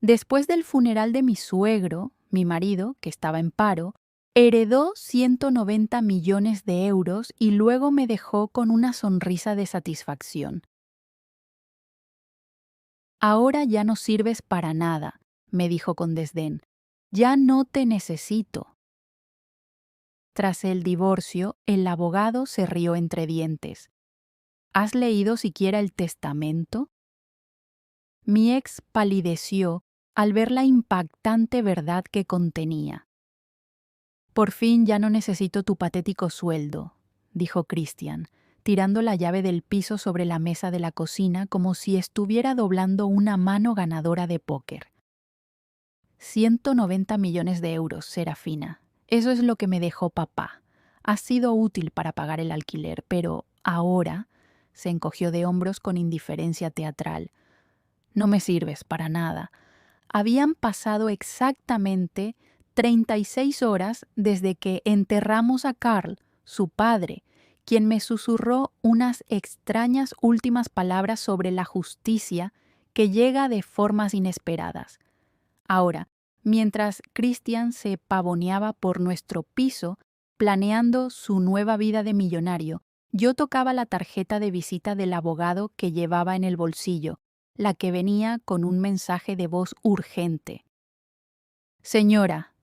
Después del funeral de mi suegro, mi marido, que estaba en paro, heredó 190 millones de euros y luego me dejó con una sonrisa de satisfacción. Ahora ya no sirves para nada, me dijo con desdén. Ya no te necesito. Tras el divorcio, el abogado se rió entre dientes. ¿Has leído siquiera el testamento? Mi ex palideció al ver la impactante verdad que contenía. Por fin ya no necesito tu patético sueldo, dijo Christian, tirando la llave del piso sobre la mesa de la cocina como si estuviera doblando una mano ganadora de póker. 190 millones de euros, Serafina. Eso es lo que me dejó papá. Ha sido útil para pagar el alquiler, pero ahora se encogió de hombros con indiferencia teatral. No me sirves para nada. Habían pasado exactamente 36 horas desde que enterramos a Carl, su padre, quien me susurró unas extrañas últimas palabras sobre la justicia que llega de formas inesperadas. Ahora, mientras Christian se pavoneaba por nuestro piso, planeando su nueva vida de millonario, yo tocaba la tarjeta de visita del abogado que llevaba en el bolsillo, la que venía con un mensaje de voz urgente. Señora,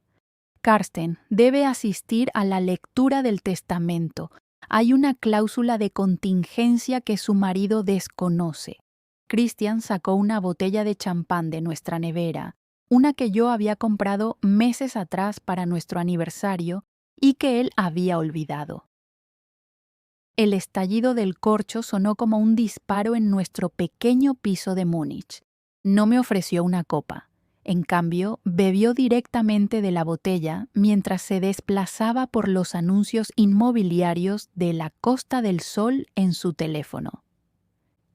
Karsten debe asistir a la lectura del testamento. Hay una cláusula de contingencia que su marido desconoce. Christian sacó una botella de champán de nuestra nevera, una que yo había comprado meses atrás para nuestro aniversario y que él había olvidado. El estallido del corcho sonó como un disparo en nuestro pequeño piso de Múnich. No me ofreció una copa. En cambio, bebió directamente de la botella mientras se desplazaba por los anuncios inmobiliarios de la Costa del Sol en su teléfono.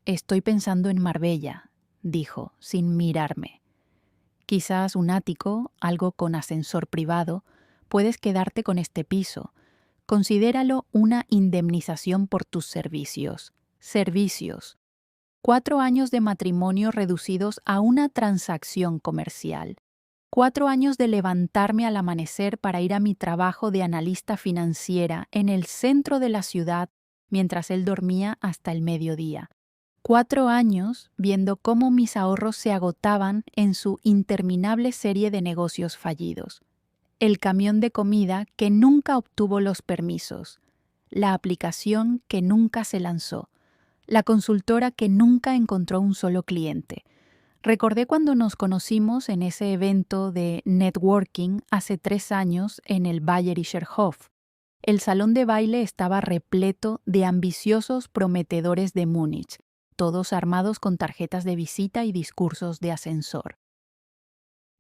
Estoy pensando en Marbella, dijo, sin mirarme. Quizás un ático, algo con ascensor privado. Puedes quedarte con este piso. Considéralo una indemnización por tus servicios. Servicios. 4 años de matrimonio reducidos a una transacción comercial. 4 años de levantarme al amanecer para ir a mi trabajo de analista financiera en el centro de la ciudad mientras él dormía hasta el mediodía. 4 años viendo cómo mis ahorros se agotaban en su interminable serie de negocios fallidos. El camión de comida que nunca obtuvo los permisos, la aplicación que nunca se lanzó, la consultora que nunca encontró un solo cliente. Recordé cuando nos conocimos en ese evento de networking hace 3 años en el Bayerischer Hof. El salón de baile estaba repleto de ambiciosos prometedores de Múnich, todos armados con tarjetas de visita y discursos de ascensor.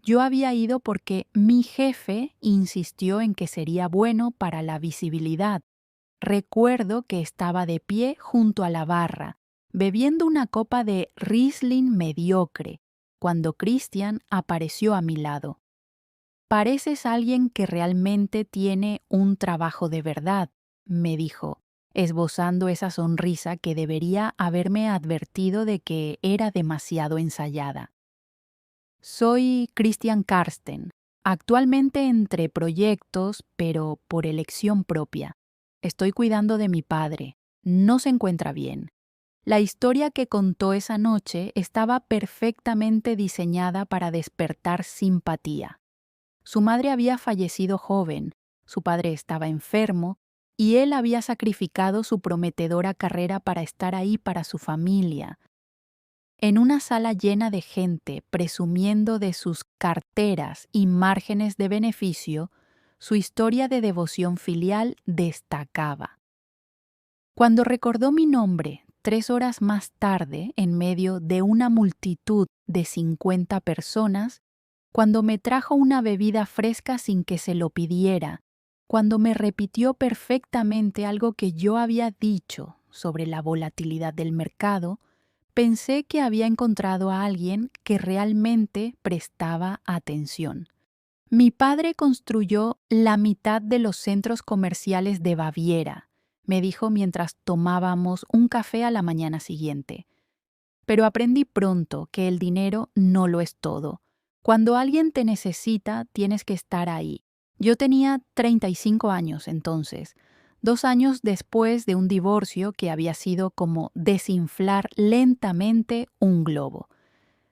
Yo había ido porque mi jefe insistió en que sería bueno para la visibilidad. Recuerdo que estaba de pie junto a la barra, bebiendo una copa de Riesling mediocre, cuando Christian apareció a mi lado. Pareces alguien que realmente tiene un trabajo de verdad, me dijo, esbozando esa sonrisa que debería haberme advertido de que era demasiado ensayada. Soy Christian Karsten, actualmente entre proyectos, pero por elección propia. Estoy cuidando de mi padre. No se encuentra bien. La historia que contó esa noche estaba perfectamente diseñada para despertar simpatía. Su madre había fallecido joven, su padre estaba enfermo, y él había sacrificado su prometedora carrera para estar ahí para su familia. En una sala llena de gente presumiendo de sus carteras y márgenes de beneficio, su historia de devoción filial destacaba. Cuando recordó mi nombre 3 horas más tarde, en medio de una multitud de 50 personas, cuando me trajo una bebida fresca sin que se lo pidiera, cuando me repitió perfectamente algo que yo había dicho sobre la volatilidad del mercado, pensé que había encontrado a alguien que realmente prestaba atención. Mi padre construyó la mitad de los centros comerciales de Baviera, me dijo mientras tomábamos un café a la mañana siguiente. Pero aprendí pronto que el dinero no lo es todo. Cuando alguien te necesita, tienes que estar ahí. Yo tenía 35 años entonces, 2 años después de un divorcio que había sido como desinflar lentamente un globo.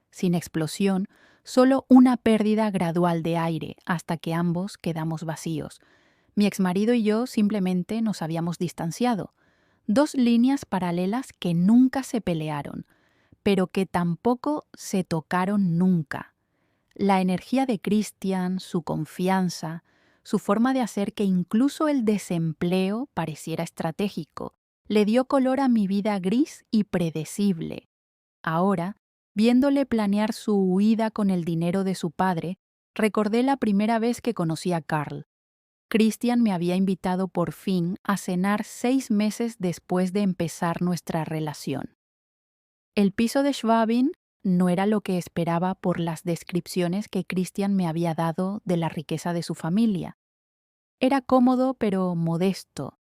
Sin explosión, solo una pérdida gradual de aire hasta que ambos quedamos vacíos. Mi exmarido y yo simplemente nos habíamos distanciado. 2 líneas paralelas que nunca se pelearon, pero que tampoco se tocaron nunca. La energía de Christian, su confianza, su forma de hacer que incluso el desempleo pareciera estratégico, le dio color a mi vida gris y predecible. Ahora, viéndole planear su huida con el dinero de su padre, recordé la primera vez que conocí a Carl. Christian me había invitado por fin a cenar 6 meses después de empezar nuestra relación. El piso de Schwabing no era lo que esperaba por las descripciones que Christian me había dado de la riqueza de su familia. Era cómodo pero modesto,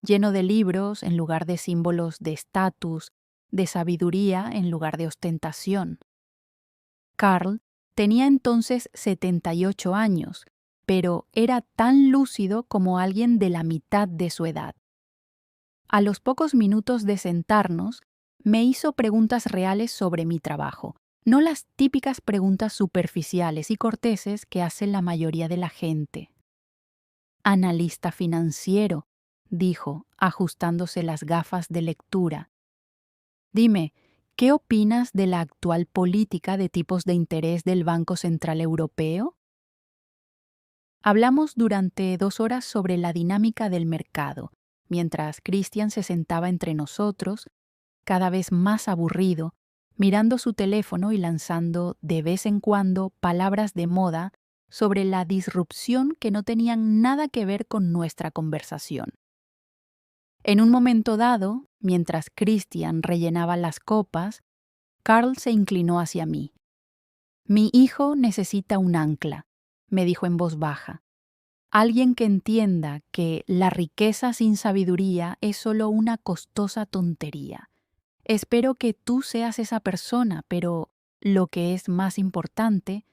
lleno de libros en lugar de símbolos de estatus, de sabiduría en lugar de ostentación. Carl tenía entonces 78 años, pero era tan lúcido como alguien de la mitad de su edad. A los pocos minutos de sentarnos, me hizo preguntas reales sobre mi trabajo, no las típicas preguntas superficiales y corteses que hace la mayoría de la gente. Analista financiero, dijo, ajustándose las gafas de lectura. Dime, ¿qué opinas de la actual política de tipos de interés del Banco Central Europeo? Hablamos durante 2 horas sobre la dinámica del mercado, mientras Christian se sentaba entre nosotros, cada vez más aburrido, mirando su teléfono y lanzando de vez en cuando palabras de moda sobre la disrupción que no tenían nada que ver con nuestra conversación. En un momento dado, mientras Christian rellenaba las copas, Carl se inclinó hacia mí. «Mi hijo necesita un ancla», me dijo en voz baja. «Alguien que entienda que la riqueza sin sabiduría es solo una costosa tontería. Espero que tú seas esa persona, pero, lo que es más importante,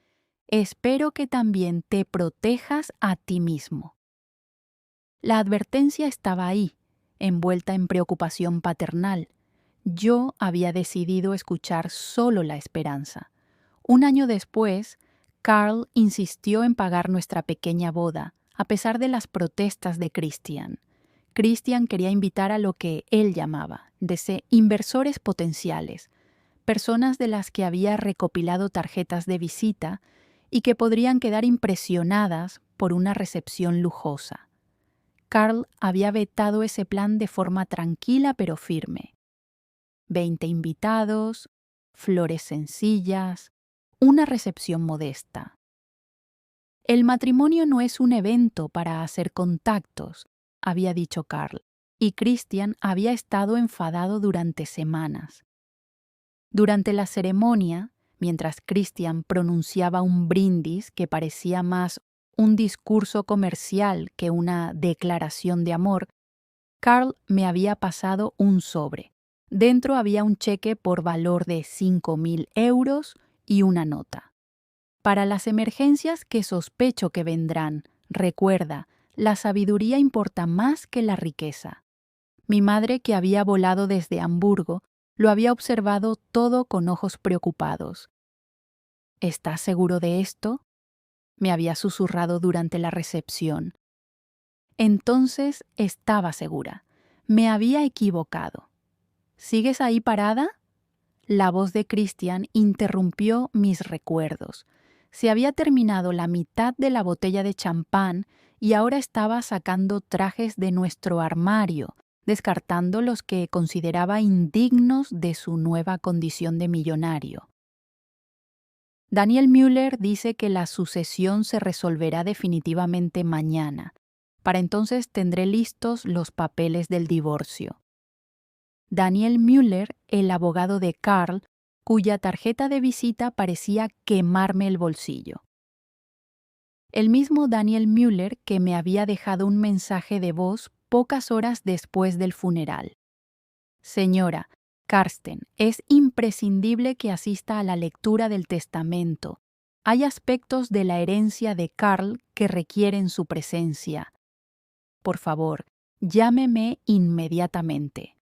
espero que también te protejas a ti mismo». La advertencia estaba ahí, envuelta en preocupación paternal. Yo había decidido escuchar solo la esperanza. Un año después, Carl insistió en pagar nuestra pequeña boda, a pesar de las protestas de Christian. Christian quería invitar a lo que él llamaba, inversores potenciales, personas de las que había recopilado tarjetas de visita y que podrían quedar impresionadas por una recepción lujosa. Carl había vetado ese plan de forma tranquila pero firme. 20 invitados, flores sencillas, una recepción modesta. El matrimonio no es un evento para hacer contactos, había dicho Carl, y Christian había estado enfadado durante semanas. Durante la ceremonia, mientras Christian pronunciaba un brindis que parecía más un discurso comercial que una declaración de amor, Carl me había pasado un sobre. Dentro había un cheque por valor de 5.000 euros y una nota. «Para las emergencias que sospecho que vendrán, recuerda, la sabiduría importa más que la riqueza». Mi madre, que había volado desde Hamburgo, lo había observado todo con ojos preocupados. «¿Estás seguro de esto?», me había susurrado durante la recepción. Entonces estaba segura. Me había equivocado. «¿Sigues ahí parada?». La voz de Christian interrumpió mis recuerdos. Se había terminado la mitad de la botella de champán y ahora estaba sacando trajes de nuestro armario, descartando los que consideraba indignos de su nueva condición de millonario. «Daniel Müller dice que la sucesión se resolverá definitivamente mañana. Para entonces tendré listos los papeles del divorcio». Daniel Müller, el abogado de Carl, cuya tarjeta de visita parecía quemarme el bolsillo. El mismo Daniel Müller que me había dejado un mensaje de voz pocas horas después del funeral. «Señora, Karsten, es imprescindible que asista a la lectura del testamento. hay aspectos de la herencia de Carl que requieren su presencia. Por favor, llámeme inmediatamente.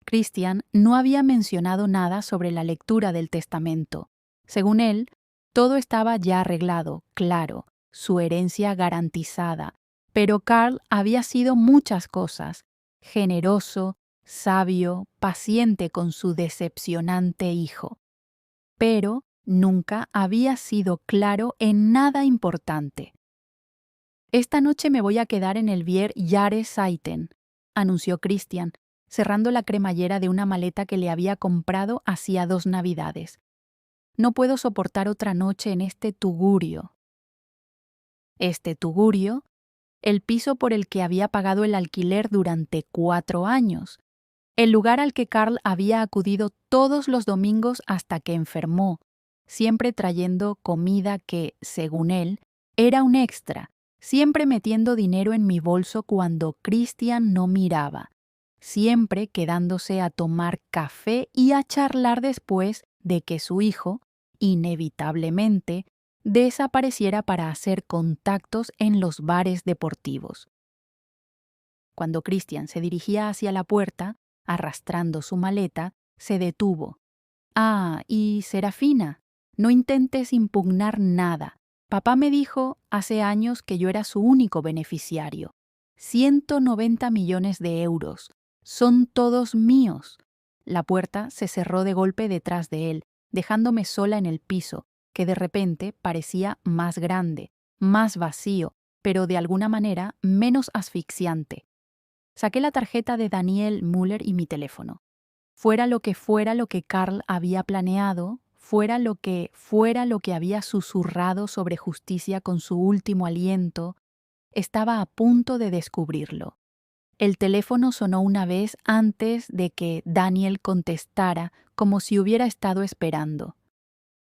Christian no había mencionado nada sobre la lectura del testamento. Según él, todo estaba ya arreglado, claro, su herencia garantizada. Pero Carl había sido muchas cosas: generoso, sabio, paciente con su decepcionante hijo. Pero nunca había sido claro en nada importante. «Esta noche me voy a quedar en el Vier Jahreszeiten», anunció Christian, cerrando la cremallera de una maleta que le había comprado hacía 2 Navidades. «No puedo soportar otra noche en este tugurio». Este tugurio, el piso por el que había pagado el alquiler durante 4 años, el lugar al que Carl había acudido todos los domingos hasta que enfermó, siempre trayendo comida que, según él, era un extra, siempre metiendo dinero en mi bolso cuando Christian no miraba, siempre quedándose a tomar café y a charlar después de que su hijo, inevitablemente, desapareciera para hacer contactos en los bares deportivos. Cuando Christian se dirigía hacia la puerta, arrastrando su maleta, se detuvo. «Ah, y Serafina, no intentes impugnar nada. Papá me dijo hace años que yo era su único beneficiario. 190 millones de euros. Son todos míos». La puerta se cerró de golpe detrás de él, dejándome sola en el piso, que de repente parecía más grande, más vacío, pero de alguna manera menos asfixiante. Saqué la tarjeta de Daniel Müller y mi teléfono. Fuera lo que Carl había planeado, fuera lo que había susurrado sobre justicia con su último aliento, estaba a punto de descubrirlo. El teléfono sonó una vez antes de que Daniel contestara, como si hubiera estado esperando.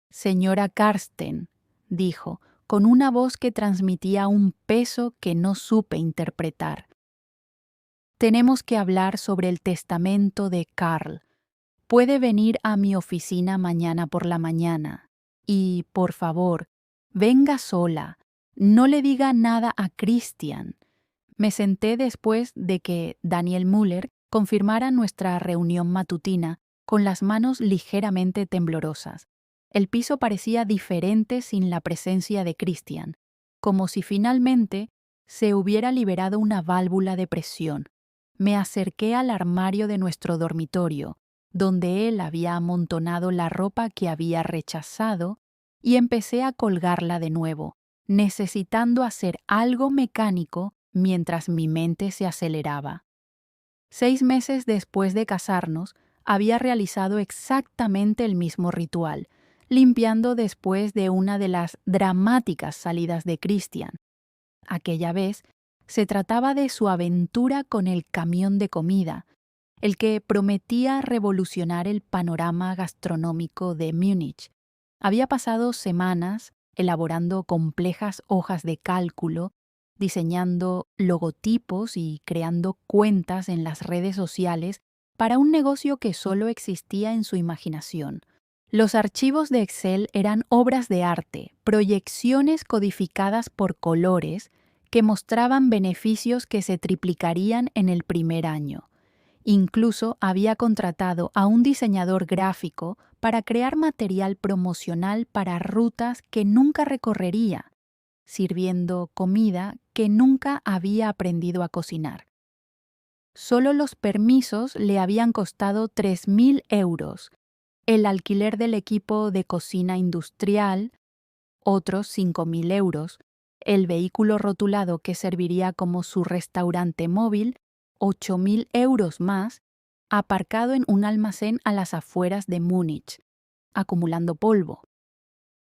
«Señora Karsten», dijo, con una voz que transmitía un peso que no supe interpretar. «Tenemos que hablar sobre el testamento de Carl. Puede venir a mi oficina mañana por la mañana. Y, por favor, venga sola. No le diga nada a Christian». Me senté después de que Daniel Müller confirmara nuestra reunión matutina, con las manos ligeramente temblorosas. El piso parecía diferente sin la presencia de Christian, como si finalmente se hubiera liberado una válvula de presión. Me acerqué al armario de nuestro dormitorio, donde él había amontonado la ropa que había rechazado, y empecé a colgarla de nuevo, necesitando hacer algo mecánico mientras mi mente se aceleraba. 6 meses después de casarnos, había realizado exactamente el mismo ritual, limpiando después de una de las dramáticas salidas de Christian. Aquella vez se trataba de su aventura con el camión de comida, el que prometía revolucionar el panorama gastronómico de Múnich. Había pasado semanas elaborando complejas hojas de cálculo, diseñando logotipos y creando cuentas en las redes sociales para un negocio que solo existía en su imaginación. Los archivos de Excel eran obras de arte, proyecciones codificadas por colores que mostraban beneficios que se triplicarían en el primer año. Incluso había contratado a un diseñador gráfico para crear material promocional para rutas que nunca recorrería, sirviendo comida que nunca había aprendido a cocinar. Solo los permisos le habían costado 3.000 euros, el alquiler del equipo de cocina industrial, otros 5.000 euros, el vehículo rotulado que serviría como su restaurante móvil, 8.000 euros más, aparcado en un almacén a las afueras de Múnich, acumulando polvo.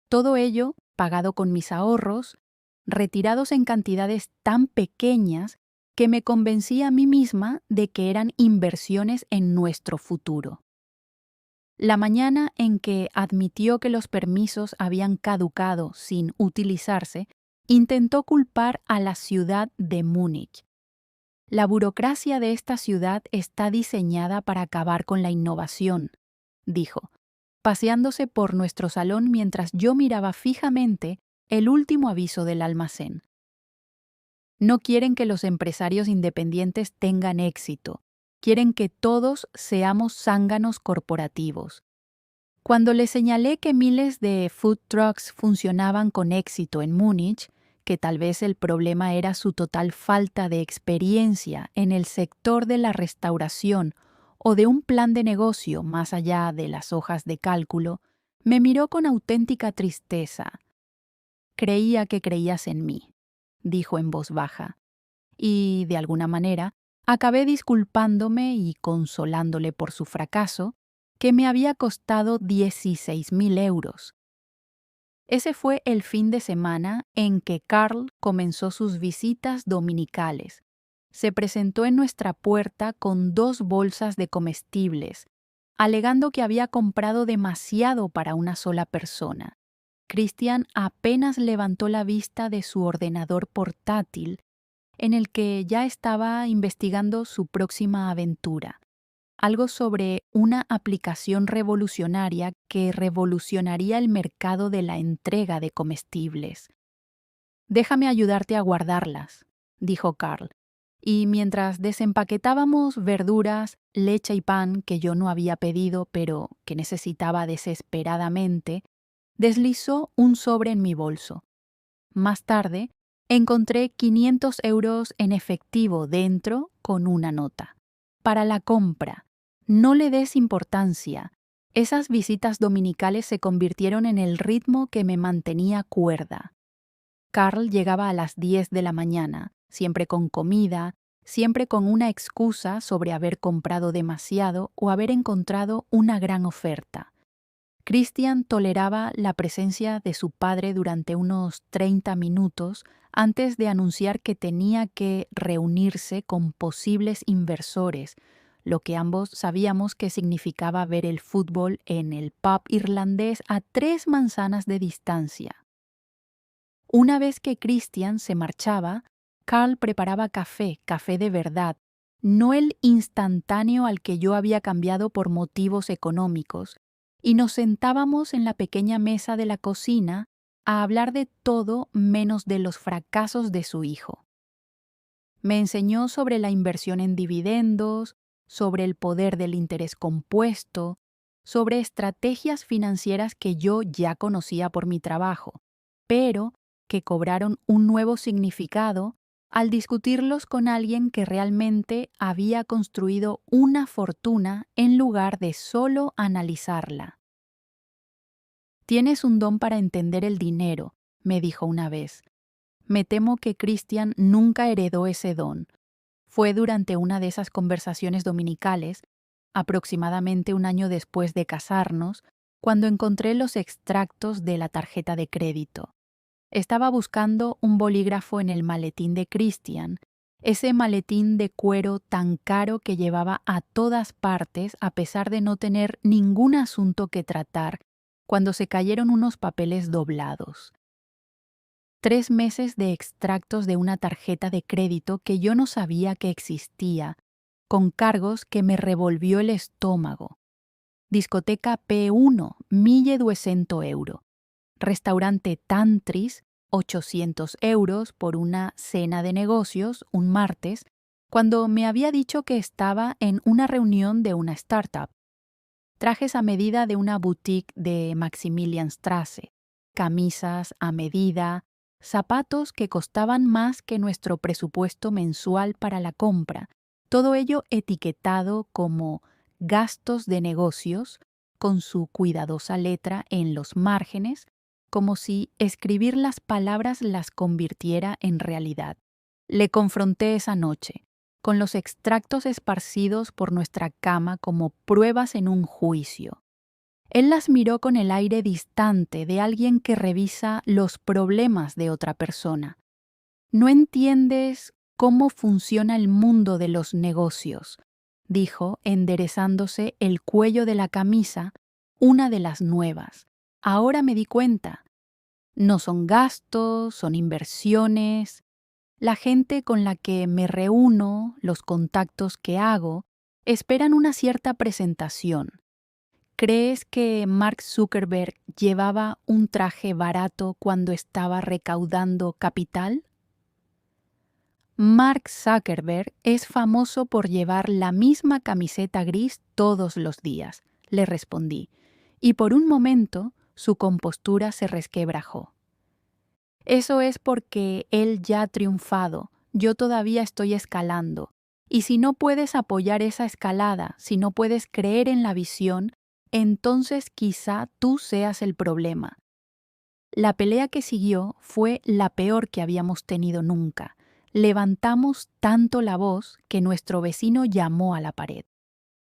Todo ello pagado con mis ahorros, retirados en cantidades tan pequeñas que me convencí a mí misma de que eran inversiones en nuestro futuro. La mañana en que admitió que los permisos habían caducado sin utilizarse, intentó culpar a la ciudad de Múnich. «La burocracia de esta ciudad está diseñada para acabar con la innovación», dijo. paseándose por nuestro salón mientras yo miraba fijamente el último aviso del almacén. No quieren que los empresarios independientes tengan éxito. Quieren que todos seamos zánganos corporativos. Cuando le señalé que miles de food trucks funcionaban con éxito en Múnich, que tal vez el problema era su total falta de experiencia en el sector de la restauración o de un plan de negocio más allá de las hojas de cálculo, me miró con auténtica tristeza. Creía que creías en mí, dijo en voz baja, y, de alguna manera, acabé disculpándome y consolándole por su fracaso, que me había costado 16.000 euros. Ese fue el fin de semana en que Carl comenzó sus visitas dominicales. Se presentó en nuestra puerta con 2 bolsas de comestibles, alegando que había comprado demasiado para una sola persona. Christian apenas levantó la vista de su ordenador portátil, en el que ya estaba investigando su próxima aventura, algo sobre una aplicación revolucionaria que revolucionaría el mercado de la entrega de comestibles. «Déjame ayudarte a guardarlas», dijo Carl, y mientras desempaquetábamos verduras, leche y pan que yo no había pedido pero que necesitaba desesperadamente, deslizó un sobre en mi bolso. Más tarde, encontré 500 euros en efectivo dentro con una nota. Para la compra. No le des importancia. Esas visitas dominicales se convirtieron en el ritmo que me mantenía cuerda. Carl llegaba a las 10 de la mañana, siempre con comida, siempre con una excusa sobre haber comprado demasiado o haber encontrado una gran oferta. Christian toleraba la presencia de su padre durante unos 30 minutos antes de anunciar que tenía que reunirse con posibles inversores, lo que ambos sabíamos que significaba ver el fútbol en el pub irlandés a 3 manzanas de distancia. Una vez que Christian se marchaba, Carl preparaba café de verdad, no el instantáneo al que yo había cambiado por motivos económicos, y nos sentábamos en la pequeña mesa de la cocina a hablar de todo menos de los fracasos de su hijo. Me enseñó sobre la inversión en dividendos, sobre el poder del interés compuesto, sobre estrategias financieras que yo ya conocía por mi trabajo, pero que cobraron un nuevo significado al discutirlos con alguien que realmente había construido una fortuna en lugar de solo analizarla. «Tienes un don para entender el dinero», me dijo una vez. Me temo que Christian nunca heredó ese don. Fue durante una de esas conversaciones dominicales, aproximadamente un año después de casarnos, cuando encontré los extractos de la tarjeta de crédito. Estaba buscando un bolígrafo en el maletín de Christian, ese maletín de cuero tan caro que llevaba a todas partes a pesar de no tener ningún asunto que tratar, cuando se cayeron unos papeles doblados. 3 meses de extractos de una tarjeta de crédito que yo no sabía que existía, con cargos que me revolvió el estómago. Discoteca P1, 1.200 euro. Restaurante Tantris, 800 euros por una cena de negocios un martes, cuando me había dicho que estaba en una reunión de una startup. Trajes a medida de una boutique de Maximilianstraße, camisas a medida, zapatos que costaban más que nuestro presupuesto mensual para la compra, todo ello etiquetado como gastos de negocios, con su cuidadosa letra en los márgenes, como si escribir las palabras las convirtiera en realidad. Le confronté esa noche, con los extractos esparcidos por nuestra cama como pruebas en un juicio. Él las miró con el aire distante de alguien que revisa los problemas de otra persona. «No entiendes cómo funciona el mundo de los negocios», dijo, enderezándose el cuello de la camisa, una de las nuevas. «Ahora me di cuenta. No son gastos, son inversiones. La gente con la que me reúno, los contactos que hago, esperan una cierta presentación. ¿Crees que Mark Zuckerberg llevaba un traje barato cuando estaba recaudando capital? Mark Zuckerberg es famoso por llevar la misma camiseta gris todos los días, le respondí, y por un momento su compostura se resquebrajó. Eso es porque él ya ha triunfado, yo todavía estoy escalando, y si no puedes apoyar esa escalada, si no puedes creer en la visión, entonces quizá tú seas el problema. La pelea que siguió fue la peor que habíamos tenido nunca. Levantamos tanto la voz que nuestro vecino llamó a la pared.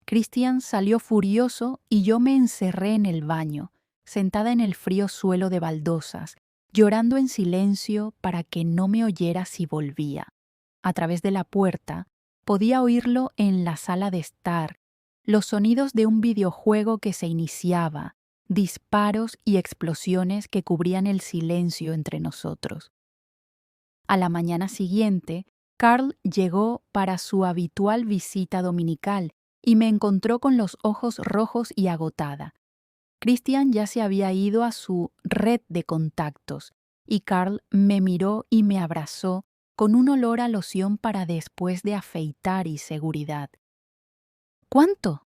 Christian salió furioso y yo me encerré en el baño, sentada en el frío suelo de baldosas, llorando en silencio para que no me oyera si volvía. A través de la puerta podía oírlo en la sala de estar, los sonidos de un videojuego que se iniciaba, disparos y explosiones que cubrían el silencio entre nosotros. A la mañana siguiente, Carl llegó para su habitual visita dominical y me encontró con los ojos rojos y agotada. Christian ya se había ido a su red de contactos y Carl me miró y me abrazó con un olor a loción para después de afeitar y seguridad. ¿Cuánto?,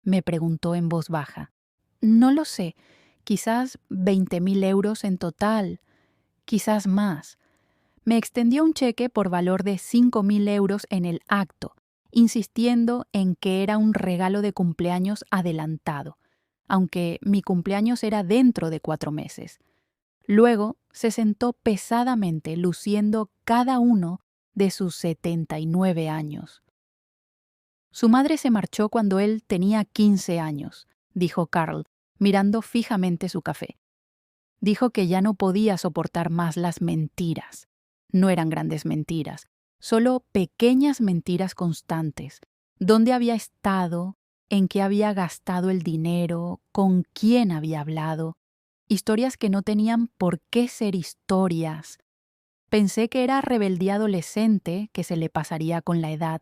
me preguntó en voz baja. No lo sé, quizás 20.000 euros en total, quizás más. Me extendió un cheque por valor de 5.000 euros en el acto, insistiendo en que era un regalo de cumpleaños adelantado, aunque mi cumpleaños era dentro de 4 meses. Luego se sentó pesadamente, luciendo cada uno de sus 79 años. Su madre se marchó cuando él tenía 15 años, dijo Carl, mirando fijamente su café. Dijo que ya no podía soportar más las mentiras. No eran grandes mentiras, solo pequeñas mentiras constantes. ¿Dónde había estado? ¿En qué había gastado el dinero? ¿Con quién había hablado? Historias que no tenían por qué ser historias. Pensé que era rebeldía adolescente que se le pasaría con la edad.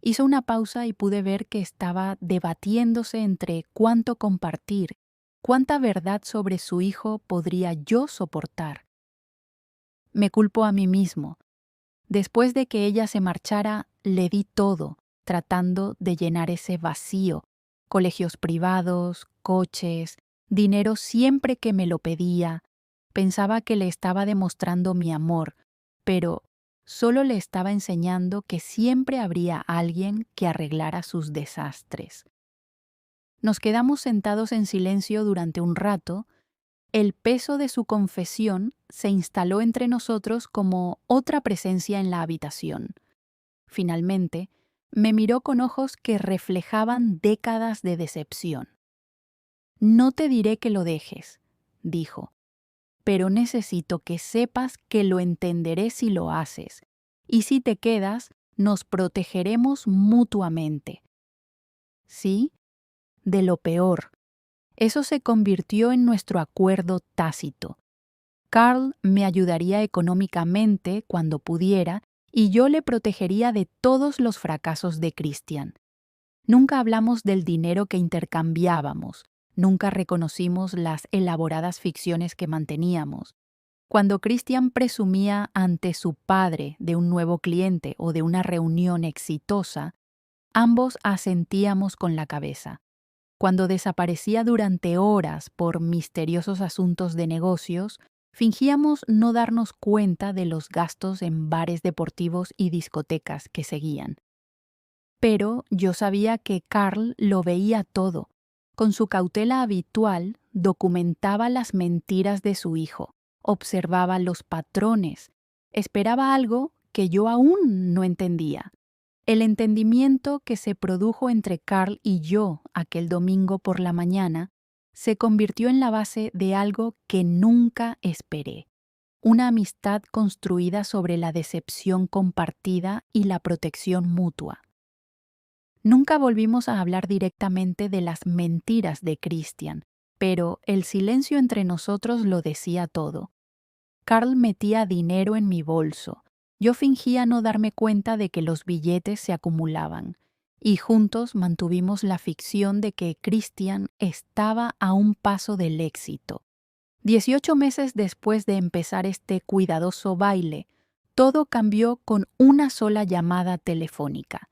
Hizo una pausa y pude ver que estaba debatiéndose entre cuánto compartir, cuánta verdad sobre su hijo podría yo soportar. Me culpo a mí mismo. Después de que ella se marchara, le di todo, tratando de llenar ese vacío. Colegios privados, coches, dinero siempre que me lo pedía. Pensaba que le estaba demostrando mi amor, pero solo le estaba enseñando que siempre habría alguien que arreglara sus desastres. Nos quedamos sentados en silencio durante un rato. El peso de su confesión se instaló entre nosotros como otra presencia en la habitación. Finalmente, me miró con ojos que reflejaban décadas de decepción. «No te diré que lo dejes», dijo, «pero necesito que sepas que lo entenderé si lo haces, y si te quedas, nos protegeremos mutuamente». Sí, de lo peor. Eso se convirtió en nuestro acuerdo tácito. Carl me ayudaría económicamente cuando pudiera y yo le protegería de todos los fracasos de Christian. Nunca hablamos del dinero que intercambiábamos, nunca reconocimos las elaboradas ficciones que manteníamos. Cuando Christian presumía ante su padre de un nuevo cliente o de una reunión exitosa, ambos asentíamos con la cabeza. Cuando desaparecía durante horas por misteriosos asuntos de negocios, fingíamos no darnos cuenta de los gastos en bares deportivos y discotecas que seguían. Pero yo sabía que Carl lo veía todo. Con su cautela habitual, documentaba las mentiras de su hijo, observaba los patrones, esperaba algo que yo aún no entendía. El entendimiento que se produjo entre Carl y yo aquel domingo por la mañana se convirtió en la base de algo que nunca esperé, una amistad construida sobre la decepción compartida y la protección mutua. Nunca volvimos a hablar directamente de las mentiras de Christian, pero el silencio entre nosotros lo decía todo. Carl metía dinero en mi bolso. Yo fingía no darme cuenta de que los billetes se acumulaban. y juntos mantuvimos la ficción de que Christian estaba a un paso del éxito. 18 meses después de empezar este cuidadoso baile, todo cambió con una sola llamada telefónica.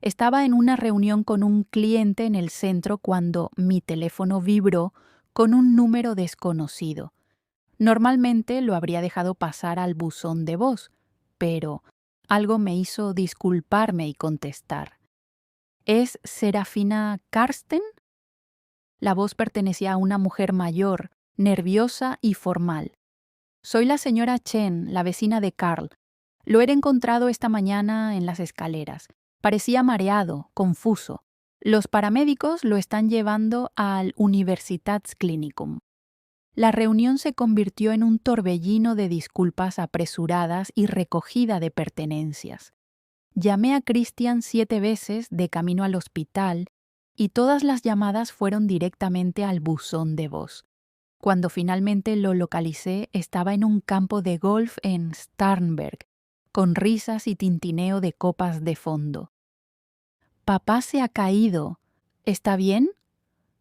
Estaba en una reunión con un cliente en el centro cuando mi teléfono vibró con un número desconocido. Normalmente lo habría dejado pasar al buzón de voz, pero algo me hizo disculparme y contestar. ¿Es Serafina Karsten? La voz pertenecía a una mujer mayor, nerviosa y formal. Soy la señora Chen, la vecina de Carl. Lo he encontrado esta mañana en las escaleras. Parecía mareado, confuso. Los paramédicos lo están llevando al Universitätsklinikum. La reunión se convirtió en un torbellino de disculpas apresuradas y recogida de pertenencias. Llamé a Christian 7 veces de camino al hospital y todas las llamadas fueron directamente al buzón de voz. Cuando finalmente lo localicé, estaba en un campo de golf en Starnberg, con risas y tintineo de copas de fondo. «Papá se ha caído. ¿Está bien?»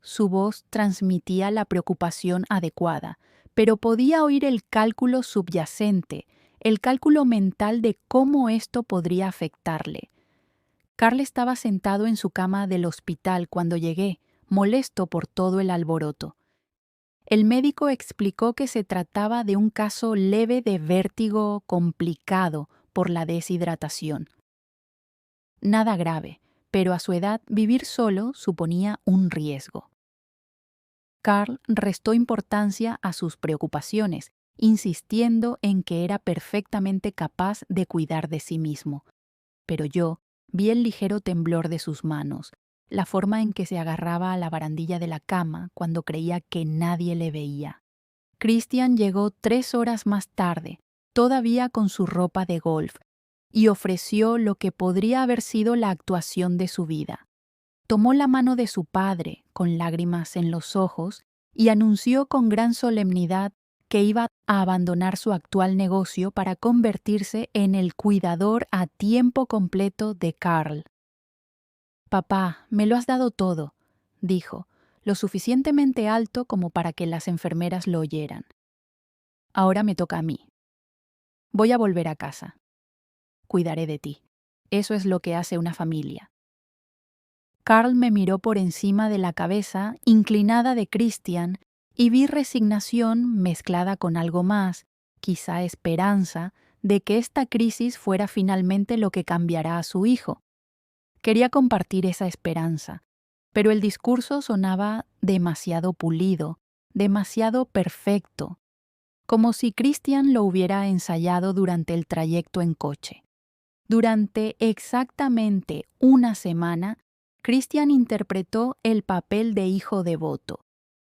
Su voz transmitía la preocupación adecuada, pero podía oír el cálculo subyacente, el cálculo mental de cómo esto podría afectarle. Carl estaba sentado en su cama del hospital cuando llegué, molesto por todo el alboroto. El médico explicó que se trataba de un caso leve de vértigo complicado por la deshidratación. Nada grave, pero a su edad vivir solo suponía un riesgo. Carl restó importancia a sus preocupaciones, insistiendo en que era perfectamente capaz de cuidar de sí mismo. Pero yo vi el ligero temblor de sus manos, la forma en que se agarraba a la barandilla de la cama cuando creía que nadie le veía. Christian llegó 3 horas más tarde, todavía con su ropa de golf, y ofreció lo que podría haber sido la actuación de su vida. Tomó la mano de su padre, con lágrimas en los ojos, y anunció con gran solemnidad que iba a abandonar su actual negocio para convertirse en el cuidador a tiempo completo de Carl. «Papá, me lo has dado todo», dijo, lo suficientemente alto como para que las enfermeras lo oyeran. «Ahora me toca a mí. Voy a volver a casa. Cuidaré de ti. Eso es lo que hace una familia». Carl me miró por encima de la cabeza inclinada de Christian y vi resignación mezclada con algo más, quizá esperanza, de que esta crisis fuera finalmente lo que cambiará a su hijo. Quería compartir esa esperanza, pero el discurso sonaba demasiado pulido, demasiado perfecto, como si Christian lo hubiera ensayado durante el trayecto en coche. Durante exactamente una semana, Christian interpretó el papel de hijo devoto,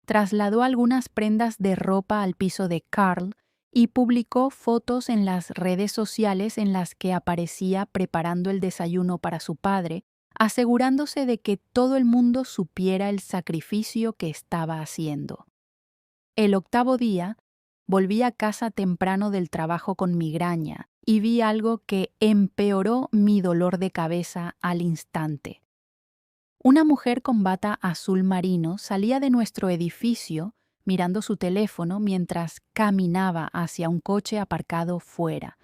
trasladó algunas prendas de ropa al piso de Carl y publicó fotos en las redes sociales en las que aparecía preparando el desayuno para su padre, asegurándose de que todo el mundo supiera el sacrificio que estaba haciendo. El 8º día, volví a casa temprano del trabajo con migraña y vi algo que empeoró mi dolor de cabeza al instante. Una mujer con bata azul marino salía de nuestro edificio mirando su teléfono mientras caminaba hacia un coche aparcado fuera.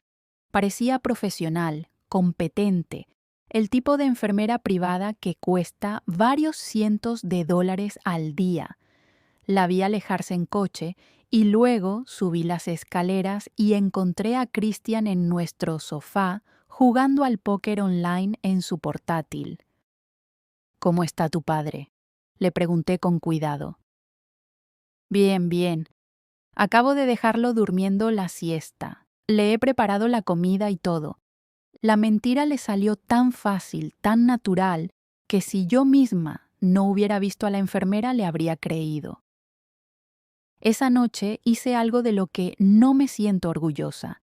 Parecía profesional, competente, el tipo de enfermera privada que cuesta varios cientos de dólares al día. La vi alejarse en coche y luego subí las escaleras y encontré a Christian en nuestro sofá jugando al póker online en su portátil. «¿Cómo está tu padre?», le pregunté con cuidado. «Bien, bien. Acabo de dejarlo durmiendo la siesta. Le he preparado la comida y todo». La mentira le salió tan fácil, tan natural, que si yo misma no hubiera visto a la enfermera le habría creído. Esa noche hice algo de lo que no me siento orgullosa.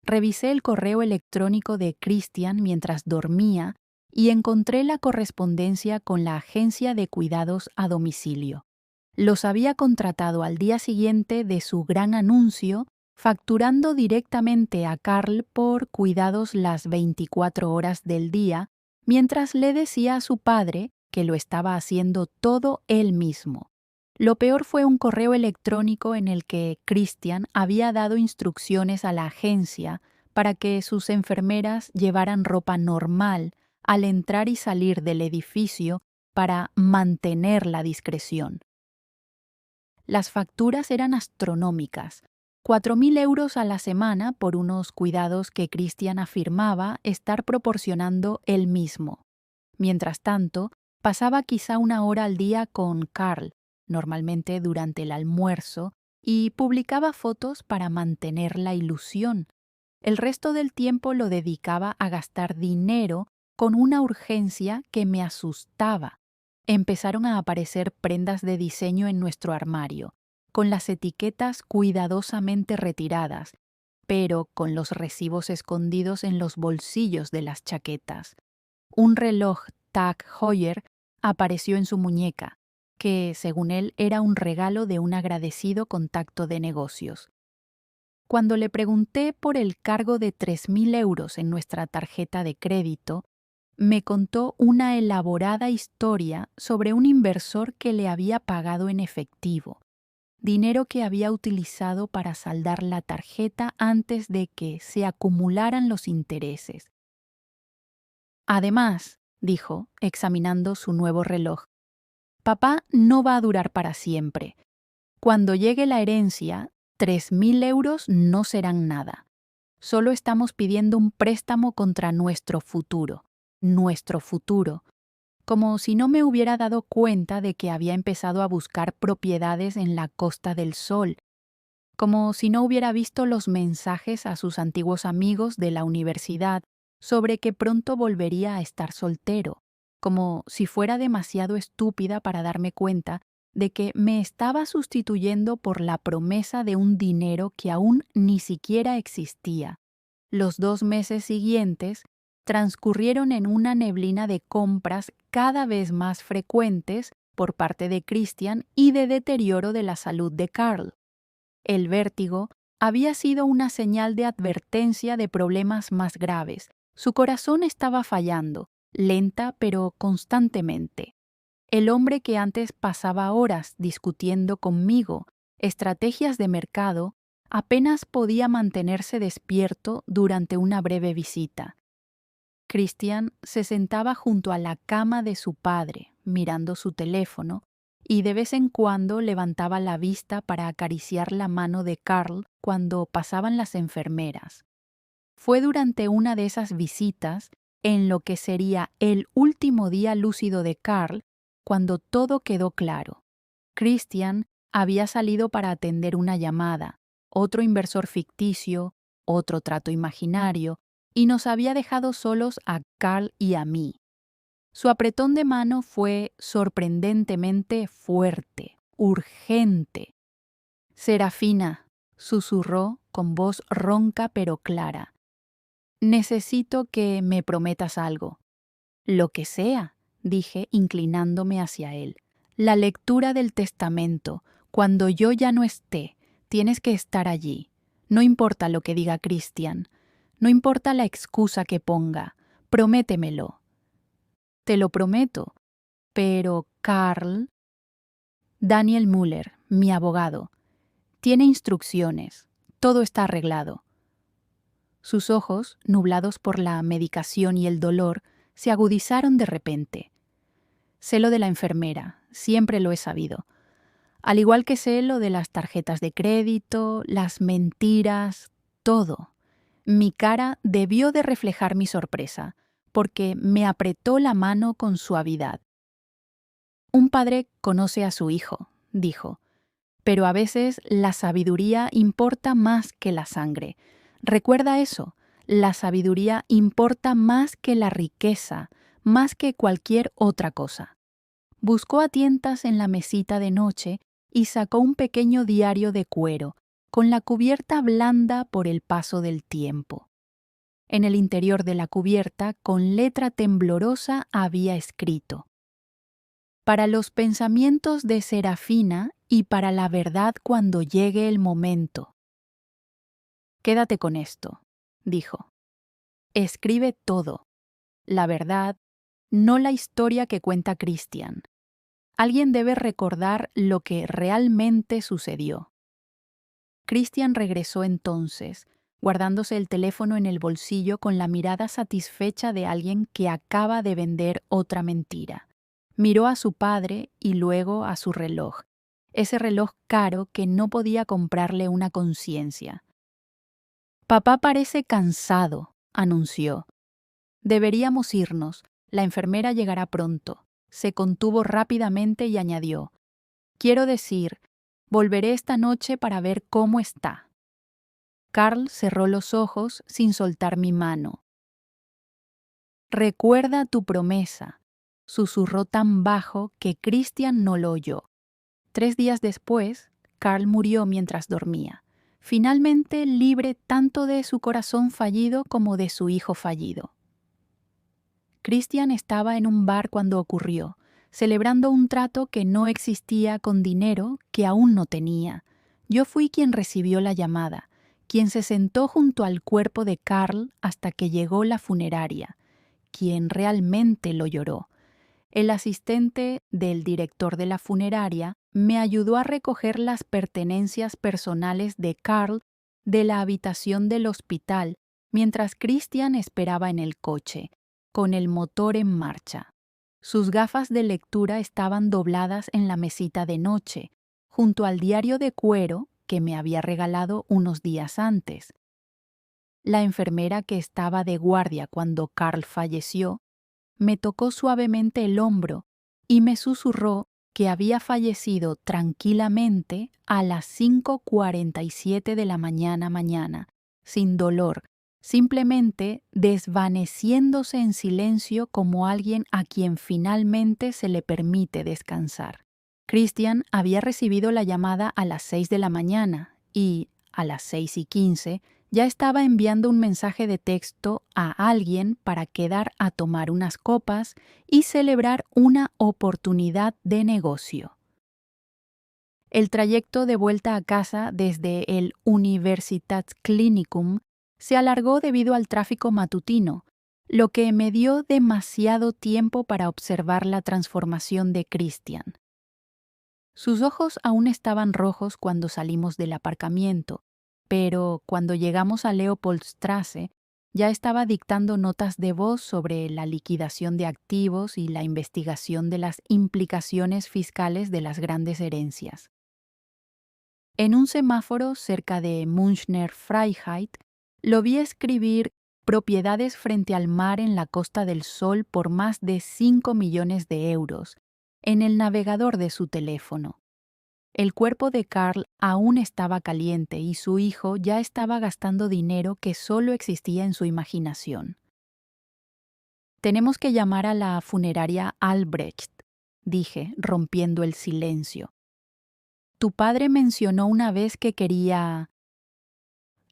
Revisé el correo electrónico de Christian mientras dormía y encontré la correspondencia con la agencia de cuidados a domicilio. Los había contratado al día siguiente de su gran anuncio, facturando directamente a Carl por cuidados las 24 horas del día, mientras le decía a su padre que lo estaba haciendo todo él mismo. Lo peor fue un correo electrónico en el que Christian había dado instrucciones a la agencia para que sus enfermeras llevaran ropa normal al entrar y salir del edificio para mantener la discreción. Las facturas eran astronómicas, 4.000 euros a la semana por unos cuidados que Christian afirmaba estar proporcionando él mismo. Mientras tanto, pasaba quizá 1 hora al día con Carl, normalmente durante el almuerzo, y publicaba fotos para mantener la ilusión. El resto del tiempo lo dedicaba a gastar dinero con una urgencia que me asustaba. Empezaron a aparecer prendas de diseño en nuestro armario, con las etiquetas cuidadosamente retiradas, pero con los recibos escondidos en los bolsillos de las chaquetas. Un reloj Tag Heuer apareció en su muñeca, que, según él, era un regalo de un agradecido contacto de negocios. Cuando le pregunté por el cargo de 3.000 euros en nuestra tarjeta de crédito, me contó una elaborada historia sobre un inversor que le había pagado en efectivo, dinero que había utilizado para saldar la tarjeta antes de que se acumularan los intereses. Además, dijo, examinando su nuevo reloj, papá no va a durar para siempre. Cuando llegue la herencia, 3.000 euros no serán nada. Solo estamos pidiendo un préstamo contra nuestro futuro, como si no me hubiera dado cuenta de que había empezado a buscar propiedades en la Costa del Sol, como si no hubiera visto los mensajes a sus antiguos amigos de la universidad sobre que pronto volvería a estar soltero, como si fuera demasiado estúpida para darme cuenta de que me estaba sustituyendo por la promesa de un dinero que aún ni siquiera existía. Los 2 meses siguientes transcurrieron en una neblina de compras cada vez más frecuentes por parte de Christian y de deterioro de la salud de Carl. El vértigo había sido una señal de advertencia de problemas más graves. Su corazón estaba fallando, lenta pero constantemente. El hombre que antes pasaba horas discutiendo conmigo estrategias de mercado apenas podía mantenerse despierto durante una breve visita. Christian se sentaba junto a la cama de su padre, mirando su teléfono, y de vez en cuando levantaba la vista para acariciar la mano de Carl cuando pasaban las enfermeras. Fue durante una de esas visitas, en lo que sería el último día lúcido de Carl, cuando todo quedó claro. Christian había salido para atender una llamada, otro inversor ficticio, otro trato imaginario, y nos había dejado solos a Carl y a mí. Su apretón de mano fue sorprendentemente fuerte, urgente. Serafina, susurró con voz ronca pero clara. Necesito que me prometas algo. Lo que sea, dije inclinándome hacia él. La lectura del testamento. Cuando yo ya no esté, tienes que estar allí. No importa lo que diga Christian. No importa la excusa que ponga. Prométemelo. Te lo prometo. Pero Carl... Daniel Müller, mi abogado. Tiene instrucciones. Todo está arreglado. Sus ojos, nublados por la medicación y el dolor, se agudizaron de repente. Sé lo de la enfermera, siempre lo he sabido. Al igual que sé lo de las tarjetas de crédito, las mentiras, todo. Mi cara debió de reflejar mi sorpresa, porque me apretó la mano con suavidad. Un padre conoce a su hijo, dijo, pero a veces la sabiduría importa más que la sangre. Recuerda eso, la sabiduría importa más que la riqueza, más que cualquier otra cosa. Buscó a tientas en la mesita de noche y sacó un pequeño diario de cuero, con la cubierta blanda por el paso del tiempo. En el interior de la cubierta, con letra temblorosa, había escrito: para los pensamientos de Serafina y para la verdad cuando llegue el momento. Quédate con esto, dijo. Escribe todo, la verdad, no la historia que cuenta Christian. Alguien debe recordar lo que realmente sucedió. Christian regresó entonces, guardándose el teléfono en el bolsillo con la mirada satisfecha de alguien que acaba de vender otra mentira. Miró a su padre y luego a su reloj, ese reloj caro que no podía comprarle una conciencia. Papá parece cansado, anunció. Deberíamos irnos. La enfermera llegará pronto. Se contuvo rápidamente y añadió: quiero decir, volveré esta noche para ver cómo está. Carl cerró los ojos sin soltar mi mano. Recuerda tu promesa, susurró tan bajo que Christian no lo oyó. 3 días después, Carl murió mientras dormía, finalmente libre tanto de su corazón fallido como de su hijo fallido. Christian estaba en un bar cuando ocurrió, celebrando un trato que no existía con dinero que aún no tenía. Yo fui quien recibió la llamada, quien se sentó junto al cuerpo de Carl hasta que llegó la funeraria, quien realmente lo lloró. El asistente del director de la funeraria me ayudó a recoger las pertenencias personales de Carl de la habitación del hospital mientras Christian esperaba en el coche, con el motor en marcha. Sus gafas de lectura estaban dobladas en la mesita de noche, junto al diario de cuero que me había regalado unos días antes. La enfermera que estaba de guardia cuando Carl falleció me tocó suavemente el hombro y me susurró que había fallecido tranquilamente a las 5:47 de la mañana, sin dolor, simplemente desvaneciéndose en silencio como alguien a quien finalmente se le permite descansar. Christian había recibido la llamada a las 6 de la mañana y, a las 6:15, ya estaba enviando un mensaje de texto a alguien para quedar a tomar unas copas y celebrar una oportunidad de negocio. El trayecto de vuelta a casa desde el Universitätsklinikum se alargó debido al tráfico matutino, lo que me dio demasiado tiempo para observar la transformación de Christian. Sus ojos aún estaban rojos cuando salimos del aparcamiento, pero cuando llegamos a Leopoldstrasse ya estaba dictando notas de voz sobre la liquidación de activos y la investigación de las implicaciones fiscales de las grandes herencias. En un semáforo cerca de Münchner Freiheit, lo vi escribir propiedades frente al mar en la Costa del Sol por más de 5 millones de euros en el navegador de su teléfono. El cuerpo de Carl aún estaba caliente y su hijo ya estaba gastando dinero que solo existía en su imaginación. Tenemos que llamar a la funeraria Albrecht, dije, rompiendo el silencio. Tu padre mencionó una vez que quería...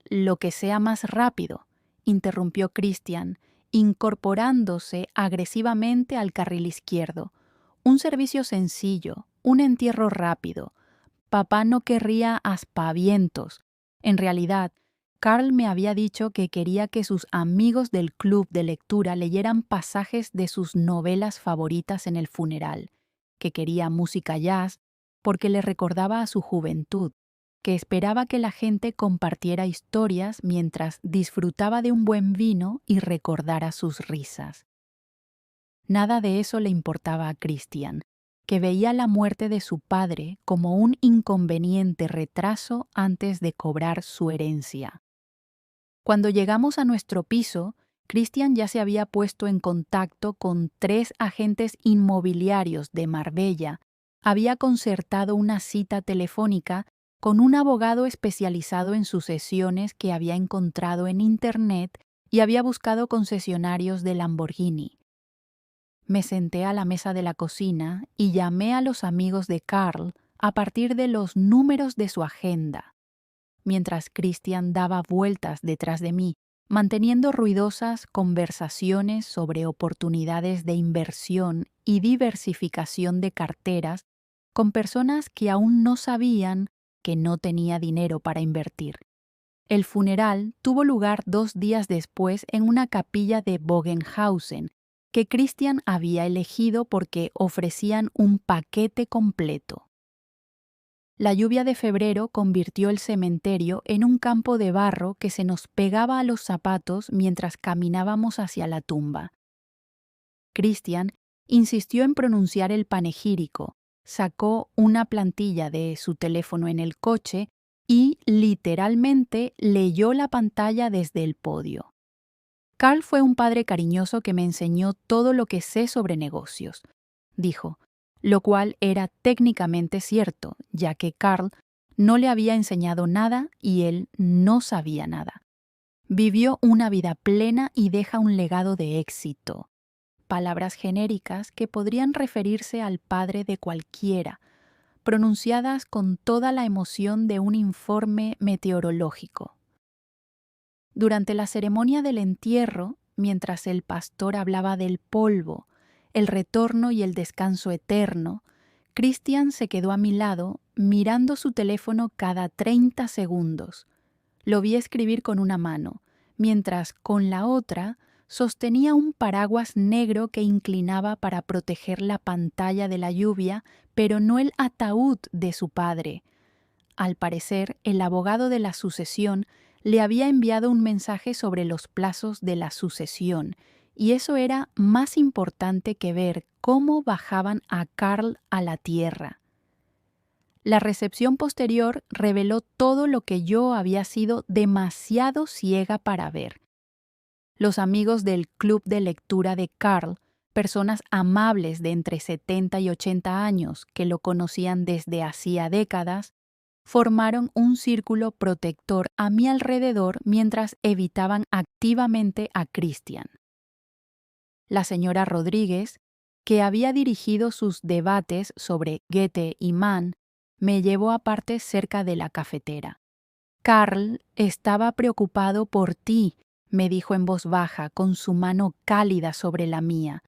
Lo que sea más rápido, interrumpió Christian, incorporándose agresivamente al carril izquierdo. Un servicio sencillo, un entierro rápido. Papá no querría aspavientos. En realidad, Carl me había dicho que quería que sus amigos del club de lectura leyeran pasajes de sus novelas favoritas en el funeral, que quería música jazz porque le recordaba a su juventud, que esperaba que la gente compartiera historias mientras disfrutaba de un buen vino y recordara sus risas. Nada de eso le importaba a Christian, que veía la muerte de su padre como un inconveniente retraso antes de cobrar su herencia. Cuando llegamos a nuestro piso, Christian ya se había puesto en contacto con 3 agentes inmobiliarios de Marbella, había concertado una cita telefónica con un abogado especializado en sucesiones que había encontrado en Internet y había buscado concesionarios de Lamborghini. Me senté a la mesa de la cocina y llamé a los amigos de Carl a partir de los números de su agenda, mientras Christian daba vueltas detrás de mí, manteniendo ruidosas conversaciones sobre oportunidades de inversión y diversificación de carteras con personas que aún no sabían que no tenía dinero para invertir. El funeral tuvo lugar 2 días después en una capilla de Bogenhausen, que Christian había elegido porque ofrecían un paquete completo. La lluvia de febrero convirtió el cementerio en un campo de barro que se nos pegaba a los zapatos mientras caminábamos hacia la tumba. Christian insistió en pronunciar el panegírico, sacó una plantilla de su teléfono en el coche y, literalmente, leyó la pantalla desde el podio. Carl fue un padre cariñoso que me enseñó todo lo que sé sobre negocios, dijo, lo cual era técnicamente cierto, ya que Carl no le había enseñado nada y él no sabía nada. Vivió una vida plena y deja un legado de éxito. Palabras genéricas que podrían referirse al padre de cualquiera, pronunciadas con toda la emoción de un informe meteorológico. Durante la ceremonia del entierro, mientras el pastor hablaba del polvo, el retorno y el descanso eterno, Christian se quedó a mi lado mirando su teléfono cada 30 segundos. Lo vi escribir con una mano, mientras con la otra sostenía un paraguas negro que inclinaba para proteger la pantalla de la lluvia, pero no el ataúd de su padre. Al parecer, el abogado de la sucesión le había enviado un mensaje sobre los plazos de la sucesión, y eso era más importante que ver cómo bajaban a Carl a la tierra. La recepción posterior reveló todo lo que yo había sido demasiado ciega para ver. Los amigos del club de lectura de Carl, personas amables de entre 70 y 80 años que lo conocían desde hacía décadas, formaron un círculo protector a mi alrededor mientras evitaban activamente a Christian. La señora Rodríguez, que había dirigido sus debates sobre Goethe y Mann, me llevó aparte cerca de la cafetera. Carl estaba preocupado por ti, me dijo en voz baja, con su mano cálida sobre la mía.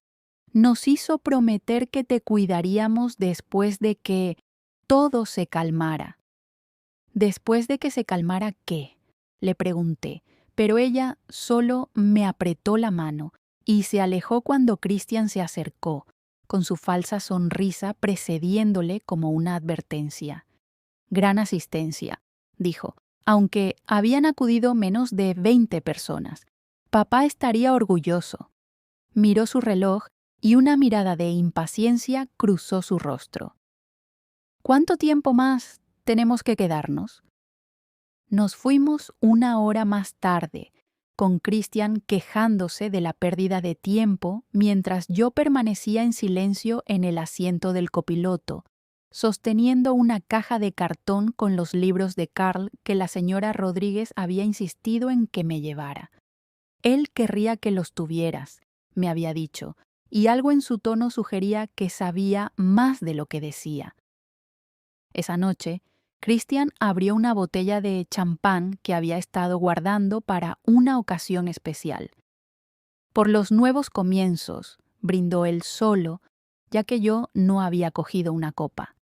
Nos hizo prometer que te cuidaríamos después de que todo se calmara. ¿Después de que se calmara qué? Le pregunté, pero ella solo me apretó la mano y se alejó cuando Christian se acercó, con su falsa sonrisa precediéndole como una advertencia. Gran asistencia, dijo, aunque habían acudido menos de 20 personas. Papá estaría orgulloso. Miró su reloj y una mirada de impaciencia cruzó su rostro. ¿Cuánto tiempo más tenemos que quedarnos? Nos fuimos 1 hora más tarde, con Christian quejándose de la pérdida de tiempo mientras yo permanecía en silencio en el asiento del copiloto, sosteniendo una caja de cartón con los libros de Carl que la señora Rodríguez había insistido en que me llevara. Él querría que los tuvieras, me había dicho, y algo en su tono sugería que sabía más de lo que decía. Esa noche, Christian abrió una botella de champán que había estado guardando para una ocasión especial. Por los nuevos comienzos, brindó él solo, ya que yo no había cogido una copa.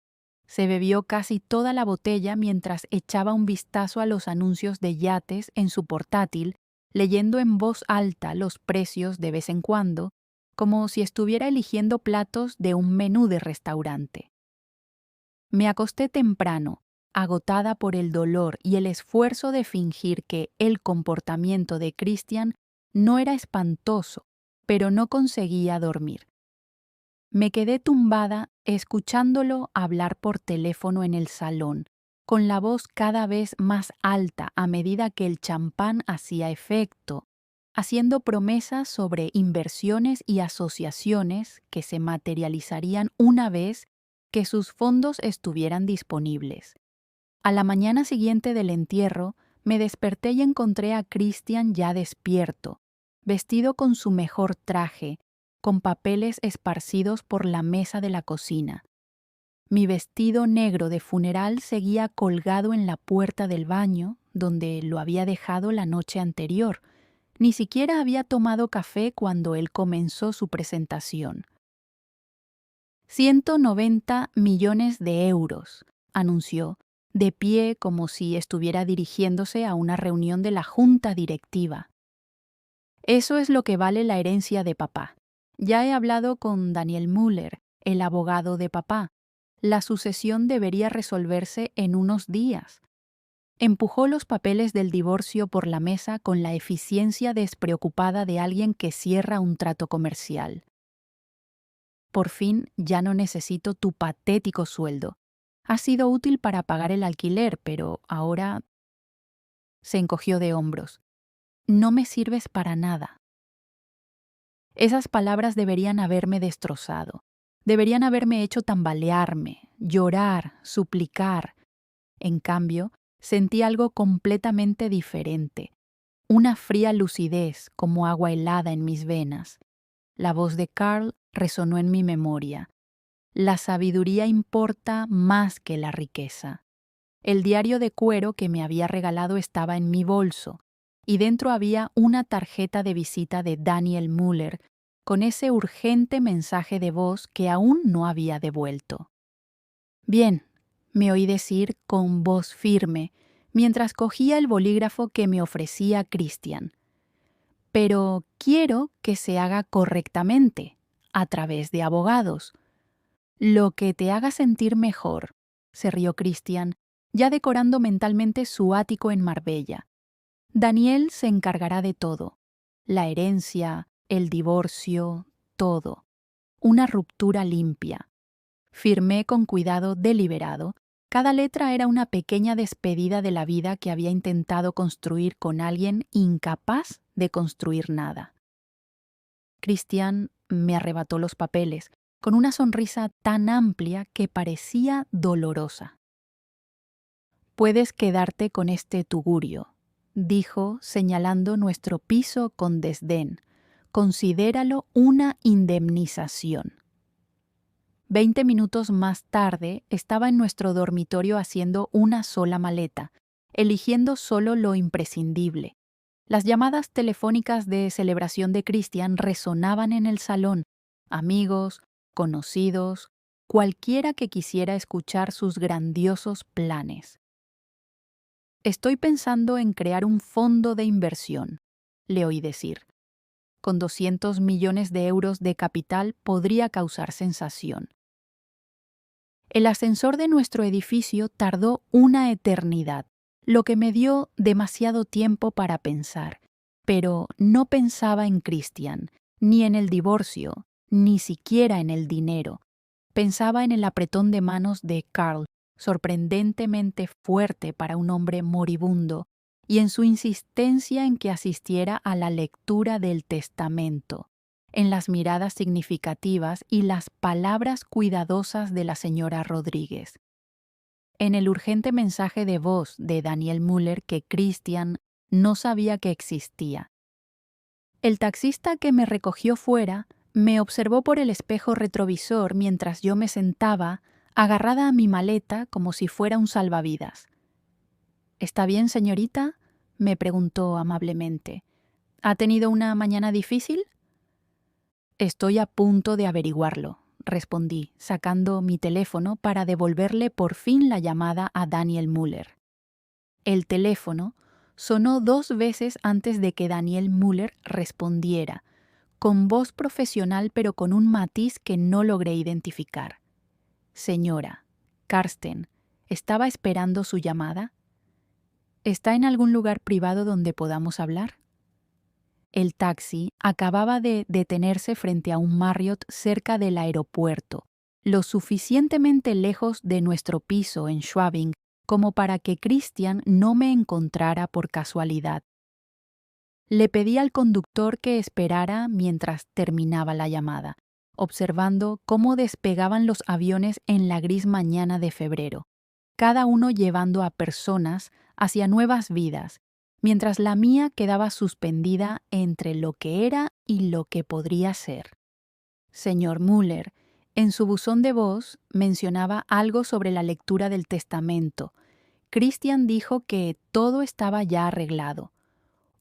Se bebió casi toda la botella mientras echaba un vistazo a los anuncios de yates en su portátil, leyendo en voz alta los precios de vez en cuando, como si estuviera eligiendo platos de un menú de restaurante. Me acosté temprano, agotada por el dolor y el esfuerzo de fingir que el comportamiento de Christian no era espantoso, pero no conseguía dormir. Me quedé tumbada escuchándolo hablar por teléfono en el salón, con la voz cada vez más alta a medida que el champán hacía efecto, haciendo promesas sobre inversiones y asociaciones que se materializarían una vez que sus fondos estuvieran disponibles. A la mañana siguiente del entierro, me desperté y encontré a Christian ya despierto, vestido con su mejor traje, con papeles esparcidos por la mesa de la cocina. Mi vestido negro de funeral seguía colgado en la puerta del baño, donde lo había dejado la noche anterior. Ni siquiera había tomado café cuando él comenzó su presentación. 190 millones de euros, anunció, de pie como si estuviera dirigiéndose a una reunión de la junta directiva. Eso es lo que vale la herencia de papá. Ya he hablado con Daniel Müller, el abogado de papá. La sucesión debería resolverse en unos días. Empujó los papeles del divorcio por la mesa con la eficiencia despreocupada de alguien que cierra un trato comercial. Por fin ya no necesito tu patético sueldo. Ha sido útil para pagar el alquiler, pero ahora... Se encogió de hombros. No me sirves para nada. Esas palabras deberían haberme destrozado. Deberían haberme hecho tambalearme, llorar, suplicar. En cambio, sentí algo completamente diferente. Una fría lucidez como agua helada en mis venas. La voz de Carl resonó en mi memoria. La sabiduría importa más que la riqueza. El diario de cuero que me había regalado estaba en mi bolso, y dentro había una tarjeta de visita de Daniel Müller con ese urgente mensaje de voz que aún no había devuelto. Bien, me oí decir con voz firme, mientras cogía el bolígrafo que me ofrecía Christian. Pero quiero que se haga correctamente, a través de abogados. Lo que te haga sentir mejor, se rió Christian, ya decorando mentalmente su ático en Marbella. Daniel se encargará de todo. La herencia, el divorcio, todo. Una ruptura limpia. Firmé con cuidado deliberado. Cada letra era una pequeña despedida de la vida que había intentado construir con alguien incapaz de construir nada. Christian me arrebató los papeles, con una sonrisa tan amplia que parecía dolorosa. Puedes quedarte con este tugurio, dijo, señalando nuestro piso con desdén. Considéralo una indemnización. 20 minutos más tarde estaba en nuestro dormitorio haciendo una sola maleta, eligiendo solo lo imprescindible. Las llamadas telefónicas de celebración de Christian resonaban en el salón. Amigos, conocidos, cualquiera que quisiera escuchar sus grandiosos planes. Estoy pensando en crear un fondo de inversión, le oí decir. Con 200 millones de euros de capital podría causar sensación. El ascensor de nuestro edificio tardó una eternidad, lo que me dio demasiado tiempo para pensar. Pero no pensaba en Christian, ni en el divorcio, ni siquiera en el dinero. Pensaba en el apretón de manos de Carl, sorprendentemente fuerte para un hombre moribundo, y en su insistencia en que asistiera a la lectura del testamento, en las miradas significativas y las palabras cuidadosas de la señora Rodríguez, en el urgente mensaje de voz de Daniel Müller que Christian no sabía que existía. El taxista que me recogió fuera me observó por el espejo retrovisor mientras yo me sentaba, agarrada a mi maleta como si fuera un salvavidas. ¿Está bien, señorita?, me preguntó amablemente. ¿Ha tenido una mañana difícil? Estoy a punto de averiguarlo, respondí, sacando mi teléfono para devolverle por fin la llamada a Daniel Müller. El teléfono sonó 2 veces antes de que Daniel Müller respondiera, con voz profesional pero con un matiz que no logré identificar. Señora, Karsten, ¿estaba esperando su llamada? ¿Está en algún lugar privado donde podamos hablar? El taxi acababa de detenerse frente a un Marriott cerca del aeropuerto, lo suficientemente lejos de nuestro piso en Schwabing como para que Christian no me encontrara por casualidad. Le pedí al conductor que esperara mientras terminaba la llamada, observando cómo despegaban los aviones en la gris mañana de febrero, cada uno llevando a personas hacia nuevas vidas, mientras la mía quedaba suspendida entre lo que era y lo que podría ser. Señor Müller, en su buzón de voz, mencionaba algo sobre la lectura del testamento. Christian dijo que todo estaba ya arreglado.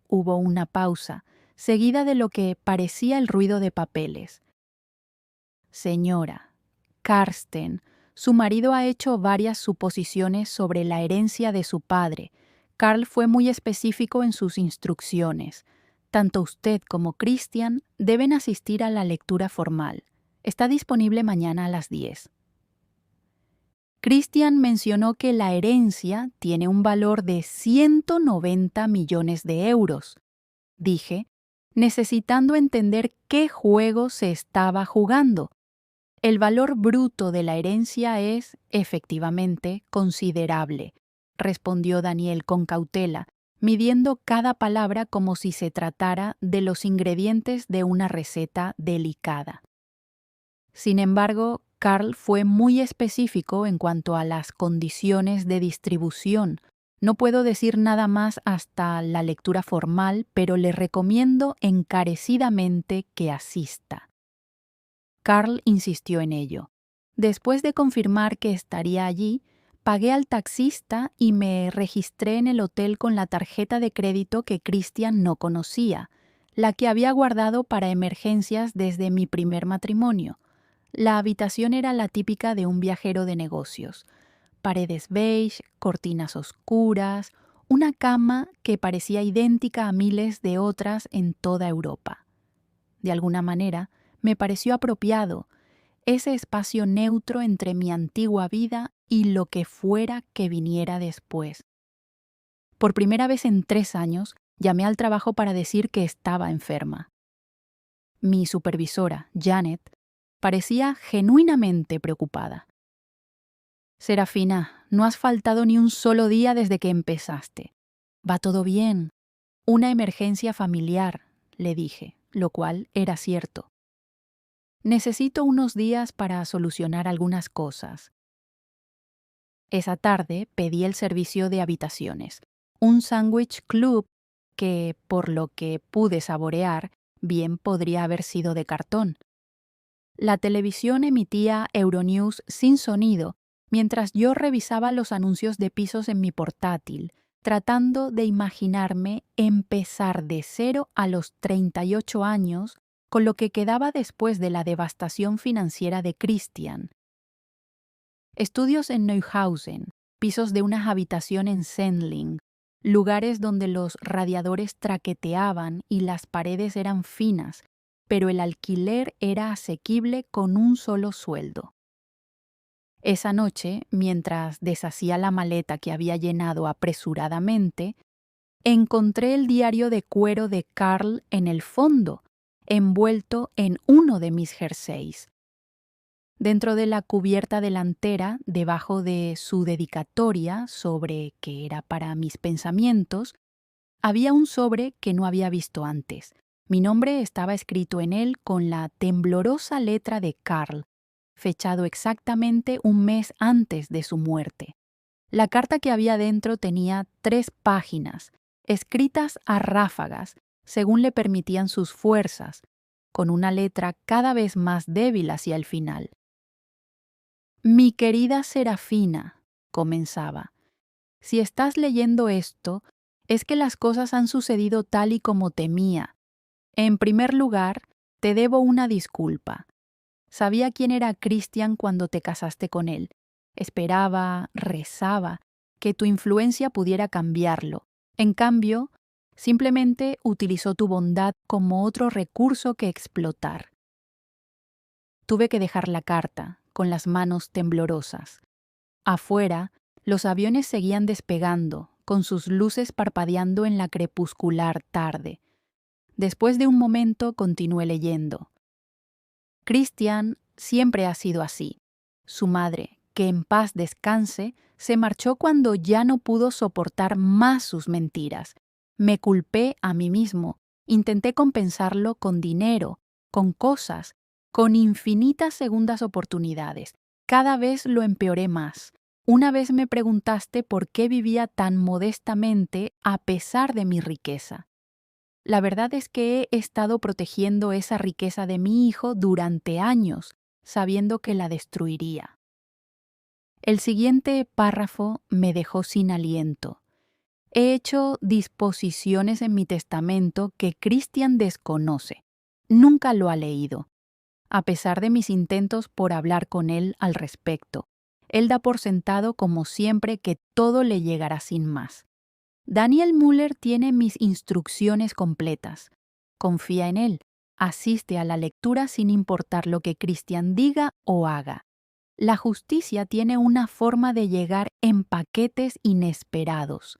Hubo una pausa, seguida de lo que parecía el ruido de papeles. Señora, Karsten, su marido ha hecho varias suposiciones sobre la herencia de su padre. Carl fue muy específico en sus instrucciones. Tanto usted como Christian deben asistir a la lectura formal. Está disponible mañana a las 10. Christian mencionó que la herencia tiene un valor de 190 millones de euros. Dije, necesitando entender qué juego se estaba jugando. El valor bruto de la herencia es, efectivamente, considerable, respondió Daniel con cautela, midiendo cada palabra como si se tratara de los ingredientes de una receta delicada. Sin embargo, Carl fue muy específico en cuanto a las condiciones de distribución. No puedo decir nada más hasta la lectura formal, pero le recomiendo encarecidamente que asista. Carl insistió en ello. Después de confirmar que estaría allí, pagué al taxista y me registré en el hotel con la tarjeta de crédito que Christian no conocía, la que había guardado para emergencias desde mi primer matrimonio. La habitación era la típica de un viajero de negocios. Paredes beige, cortinas oscuras, una cama que parecía idéntica a miles de otras en toda Europa. De alguna manera, me pareció apropiado, ese espacio neutro entre mi antigua vida y lo que fuera que viniera después. Por primera vez en 3 años, llamé al trabajo para decir que estaba enferma. Mi supervisora, Janet, parecía genuinamente preocupada. Serafina, no has faltado ni un solo día desde que empezaste. Va todo bien. Una emergencia familiar, le dije, lo cual era cierto. Necesito unos días para solucionar algunas cosas. Esa tarde pedí el servicio de habitaciones, un sándwich club que, por lo que pude saborear, bien podría haber sido de cartón. La televisión emitía Euronews sin sonido, mientras yo revisaba los anuncios de pisos en mi portátil, tratando de imaginarme empezar de cero a los 38 años con lo que quedaba después de la devastación financiera de Christian. Estudios en Neuhausen, pisos de una habitación en Sendling, lugares donde los radiadores traqueteaban y las paredes eran finas, pero el alquiler era asequible con un solo sueldo. Esa noche, mientras deshacía la maleta que había llenado apresuradamente, encontré el diario de cuero de Carl en el fondo, envuelto en uno de mis jerseys. Dentro de la cubierta delantera, debajo de su dedicatoria sobre que era para mis pensamientos, había un sobre que no había visto antes. Mi nombre estaba escrito en él con la temblorosa letra de Carl, fechado exactamente un mes antes de su muerte. La carta que había dentro tenía 3 páginas, escritas a ráfagas, según le permitían sus fuerzas, con una letra cada vez más débil hacia el final. Mi querida Serafina, comenzaba, si estás leyendo esto, es que las cosas han sucedido tal y como temía. En primer lugar, te debo una disculpa. Sabía quién era Christian cuando te casaste con él. Esperaba, rezaba, que tu influencia pudiera cambiarlo. En cambio, simplemente utilizó tu bondad como otro recurso que explotar. Tuve que dejar la carta, con las manos temblorosas. Afuera, los aviones seguían despegando, con sus luces parpadeando en la crepuscular tarde. Después de un momento continué leyendo. Christian siempre ha sido así. Su madre, que en paz descanse, se marchó cuando ya no pudo soportar más sus mentiras. Me culpé a mí mismo. Intenté compensarlo con dinero, con cosas, con infinitas segundas oportunidades. Cada vez lo empeoré más. Una vez me preguntaste por qué vivía tan modestamente a pesar de mi riqueza. La verdad es que he estado protegiendo esa riqueza de mi hijo durante años, sabiendo que la destruiría. El siguiente párrafo me dejó sin aliento. He hecho disposiciones en mi testamento que Christian desconoce. Nunca lo ha leído. A pesar de mis intentos por hablar con él al respecto, él da por sentado como siempre que todo le llegará sin más. Daniel Müller tiene mis instrucciones completas. confía en él, asiste a la lectura sin importar lo que Christian diga o haga. La justicia tiene una forma de llegar en paquetes inesperados.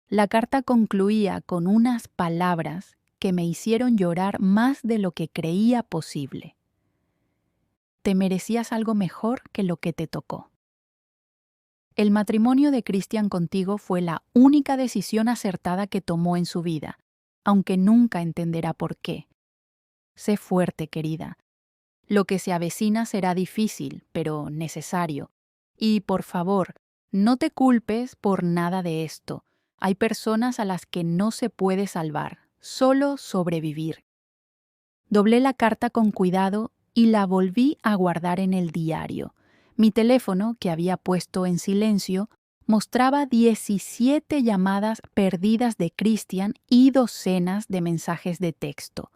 La carta concluía con unas palabras que me hicieron llorar más de lo que creía posible. Te merecías algo mejor que lo que te tocó. El matrimonio de Christian contigo fue la única decisión acertada que tomó en su vida, aunque nunca entenderá por qué. Sé fuerte, querida. Lo que se avecina será difícil, pero necesario. Y, por favor, no te culpes por nada de esto. Hay personas a las que no se puede salvar, solo sobrevivir. Doblé la carta con cuidado y la volví a guardar en el diario. Mi teléfono, que había puesto en silencio, mostraba 17 llamadas perdidas de Christian y docenas de mensajes de texto.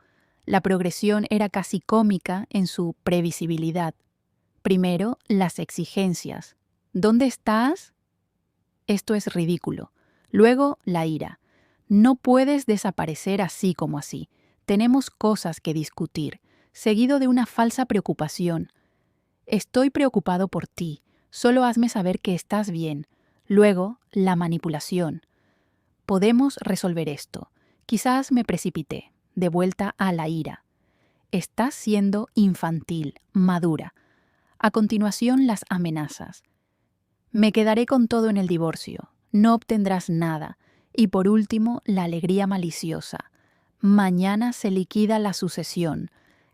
La progresión era casi cómica en su previsibilidad. Primero, las exigencias. ¿Dónde estás? Esto es ridículo. Luego, la ira. No puedes desaparecer así como así. Tenemos cosas que discutir. Seguido de una falsa preocupación. Estoy preocupado por ti. Solo hazme saber que estás bien. Luego, la manipulación. Podemos resolver esto. Quizás me precipité. De vuelta a la ira. Estás siendo infantil, madura. A continuación, las amenazas. Me quedaré con todo en el divorcio. No obtendrás nada. Y por último, la alegría maliciosa. Mañana se liquida la sucesión.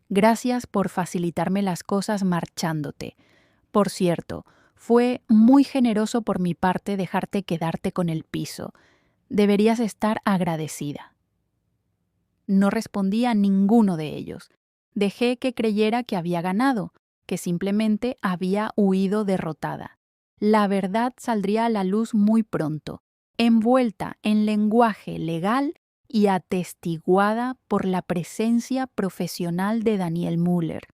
Gracias por facilitarme las cosas marchándote. Por cierto, fue muy generoso por mi parte dejarte quedarte con el piso. Deberías estar agradecida. No respondí a ninguno de ellos. Dejé que creyera que había ganado, que simplemente había huido derrotada. La verdad saldría a la luz muy pronto, envuelta en lenguaje legal y atestiguada por la presencia profesional de Daniel Müller.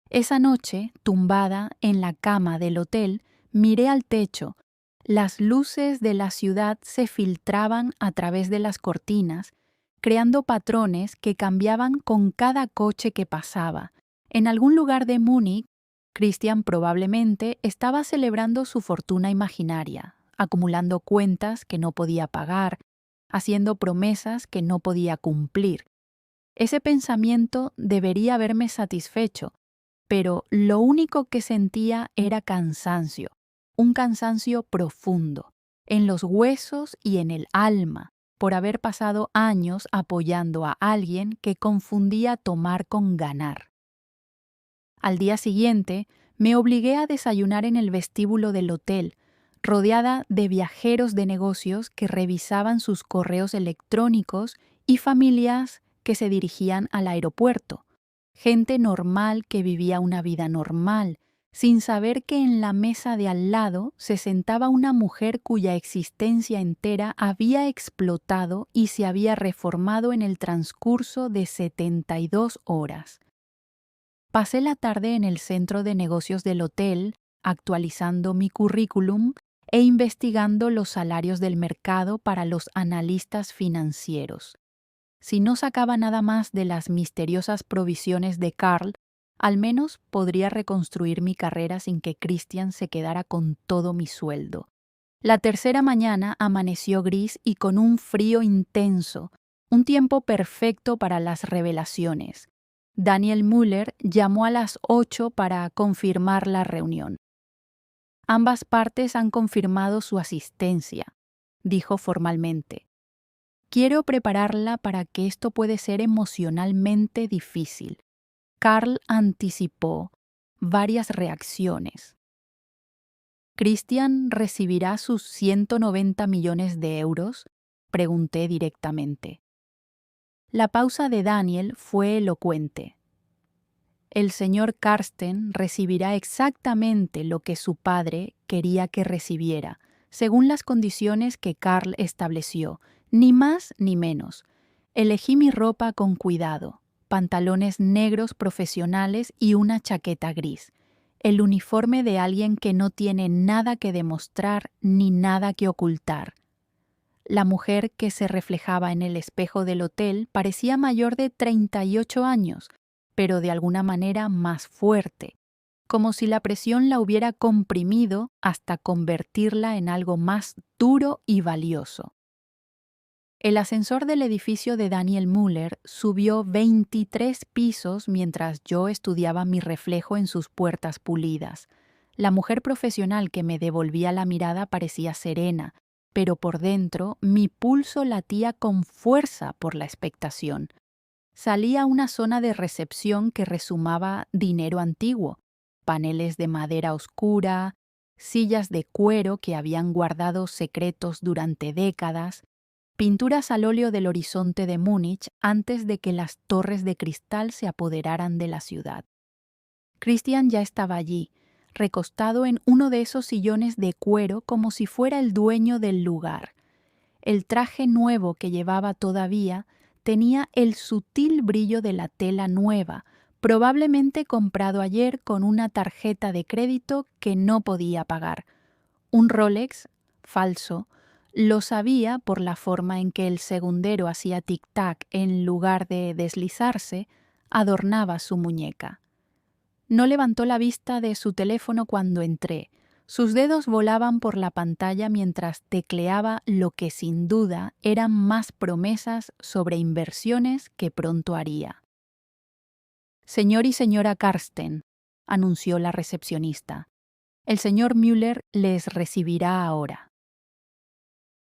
Esa noche, tumbada en la cama del hotel, miré al techo. Las luces de la ciudad se filtraban a través de las cortinas, creando patrones que cambiaban con cada coche que pasaba. En algún lugar de Múnich, Christian probablemente estaba celebrando su fortuna imaginaria, acumulando cuentas que no podía pagar, haciendo promesas que no podía cumplir. Ese pensamiento debería haberme satisfecho, pero lo único que sentía era cansancio, un cansancio profundo, en los huesos y en el alma, por haber pasado años apoyando a alguien que confundía tomar con ganar. Al día siguiente, me obligué a desayunar en el vestíbulo del hotel, rodeada de viajeros de negocios que revisaban sus correos electrónicos y familias que se dirigían al aeropuerto. Gente normal que vivía una vida normal, sin saber que en la mesa de al lado se sentaba una mujer cuya existencia entera había explotado y se había reformado en el transcurso de 72 horas. Pasé la tarde en el centro de negocios del hotel, actualizando mi currículum e investigando los salarios del mercado para los analistas financieros. Si no sacaba nada más de las misteriosas provisiones de Carl, al menos podría reconstruir mi carrera sin que Christian se quedara con todo mi sueldo. La tercera mañana amaneció gris y con un frío intenso, un tiempo perfecto para las revelaciones. Daniel Müller llamó a las 8 para confirmar la reunión. Ambas partes han confirmado su asistencia, dijo formalmente. Quiero prepararla para que esto puede ser emocionalmente difícil. Carl anticipó varias reacciones. ¿Christian recibirá sus 190 millones de euros? Pregunté directamente. La pausa de Daniel fue elocuente. El señor Karsten recibirá exactamente lo que su padre quería que recibiera, según las condiciones que Carl estableció, ni más ni menos. Elegí mi ropa con cuidado, pantalones negros profesionales y una chaqueta gris, el uniforme de alguien que no tiene nada que demostrar ni nada que ocultar. La mujer que se reflejaba en el espejo del hotel parecía mayor de 38 años, pero de alguna manera más fuerte, como si la presión la hubiera comprimido hasta convertirla en algo más duro y valioso. El ascensor del edificio de Daniel Müller subió 23 pisos mientras yo estudiaba mi reflejo en sus puertas pulidas. La mujer profesional que me devolvía la mirada parecía serena, pero por dentro mi pulso latía con fuerza por la expectación. Salí a una zona de recepción que rezumaba dinero antiguo, paneles de madera oscura, sillas de cuero que habían guardado secretos durante décadas, pinturas al óleo del horizonte de Múnich antes de que las torres de cristal se apoderaran de la ciudad. Christian ya estaba allí, recostado en uno de esos sillones de cuero como si fuera el dueño del lugar. El traje nuevo que llevaba todavía tenía el sutil brillo de la tela nueva, probablemente comprado ayer con una tarjeta de crédito que no podía pagar. Un Rolex, falso, lo sabía por la forma en que el segundero hacía tic-tac en lugar de deslizarse, adornaba su muñeca. No levantó la vista de su teléfono cuando entré. Sus dedos volaban por la pantalla mientras tecleaba lo que sin duda eran más promesas sobre inversiones que pronto haría. Señor y señora Karsten, anunció la recepcionista. El señor Müller les recibirá ahora.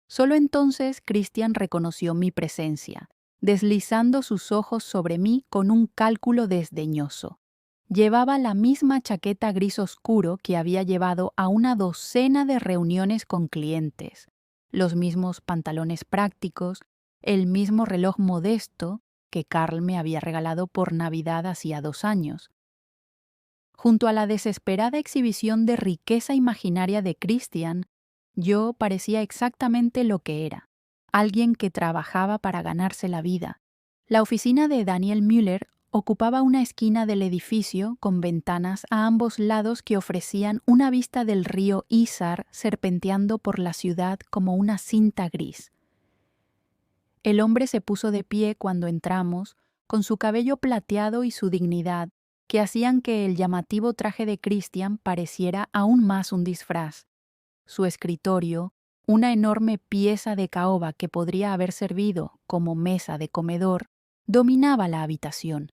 Solo entonces Christian reconoció mi presencia, deslizando sus ojos sobre mí con un cálculo desdeñoso. Llevaba la misma chaqueta gris oscuro que había llevado a una docena de reuniones con clientes, los mismos pantalones prácticos, el mismo reloj modesto que Karl me había regalado por Navidad hacía 2 años. Junto a la desesperada exhibición de riqueza imaginaria de Christian, yo parecía exactamente lo que era, alguien que trabajaba para ganarse la vida. La oficina de Daniel Müller ocupaba una esquina del edificio con ventanas a ambos lados que ofrecían una vista del río Isar serpenteando por la ciudad como una cinta gris. El hombre se puso de pie cuando entramos, con su cabello plateado y su dignidad, que hacían que el llamativo traje de Christian pareciera aún más un disfraz. Su escritorio, una enorme pieza de caoba que podría haber servido como mesa de comedor, dominaba la habitación.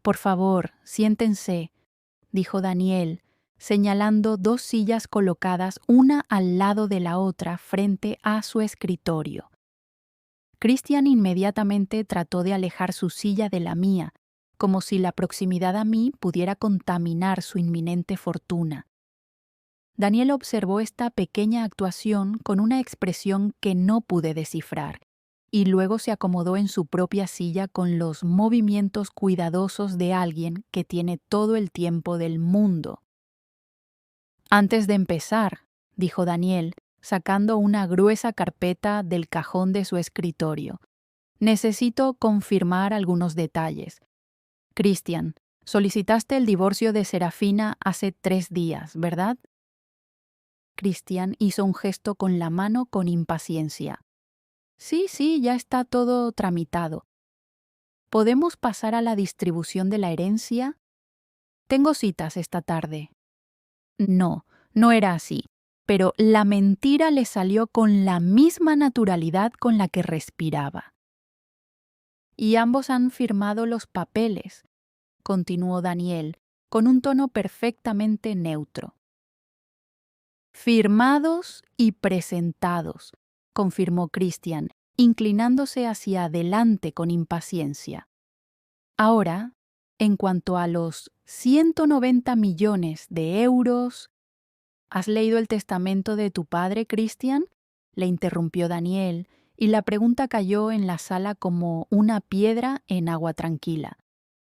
«Por favor, siéntense», dijo Daniel, señalando 2 sillas colocadas una al lado de la otra frente a su escritorio. Christian inmediatamente trató de alejar su silla de la mía, como si la proximidad a mí pudiera contaminar su inminente fortuna. Daniel observó esta pequeña actuación con una expresión que no pude descifrar, y luego se acomodó en su propia silla con los movimientos cuidadosos de alguien que tiene todo el tiempo del mundo. «Antes de empezar», dijo Daniel, sacando una gruesa carpeta del cajón de su escritorio, «necesito confirmar algunos detalles. Christian, solicitaste el divorcio de Serafina hace 3 días, ¿verdad?» Christian hizo un gesto con la mano con impaciencia. Sí, ya está todo tramitado. ¿Podemos pasar a la distribución de la herencia? Tengo citas esta tarde. No era así, pero la mentira le salió con la misma naturalidad con la que respiraba. Y ambos han firmado los papeles, continuó Daniel, con un tono perfectamente neutro. Firmados y presentados, confirmó Christian, inclinándose hacia adelante con impaciencia. Ahora, en cuanto a los 190 millones de euros... ¿Has leído el testamento de tu padre, Christian?, le interrumpió Daniel, y la pregunta cayó en la sala como una piedra en agua tranquila.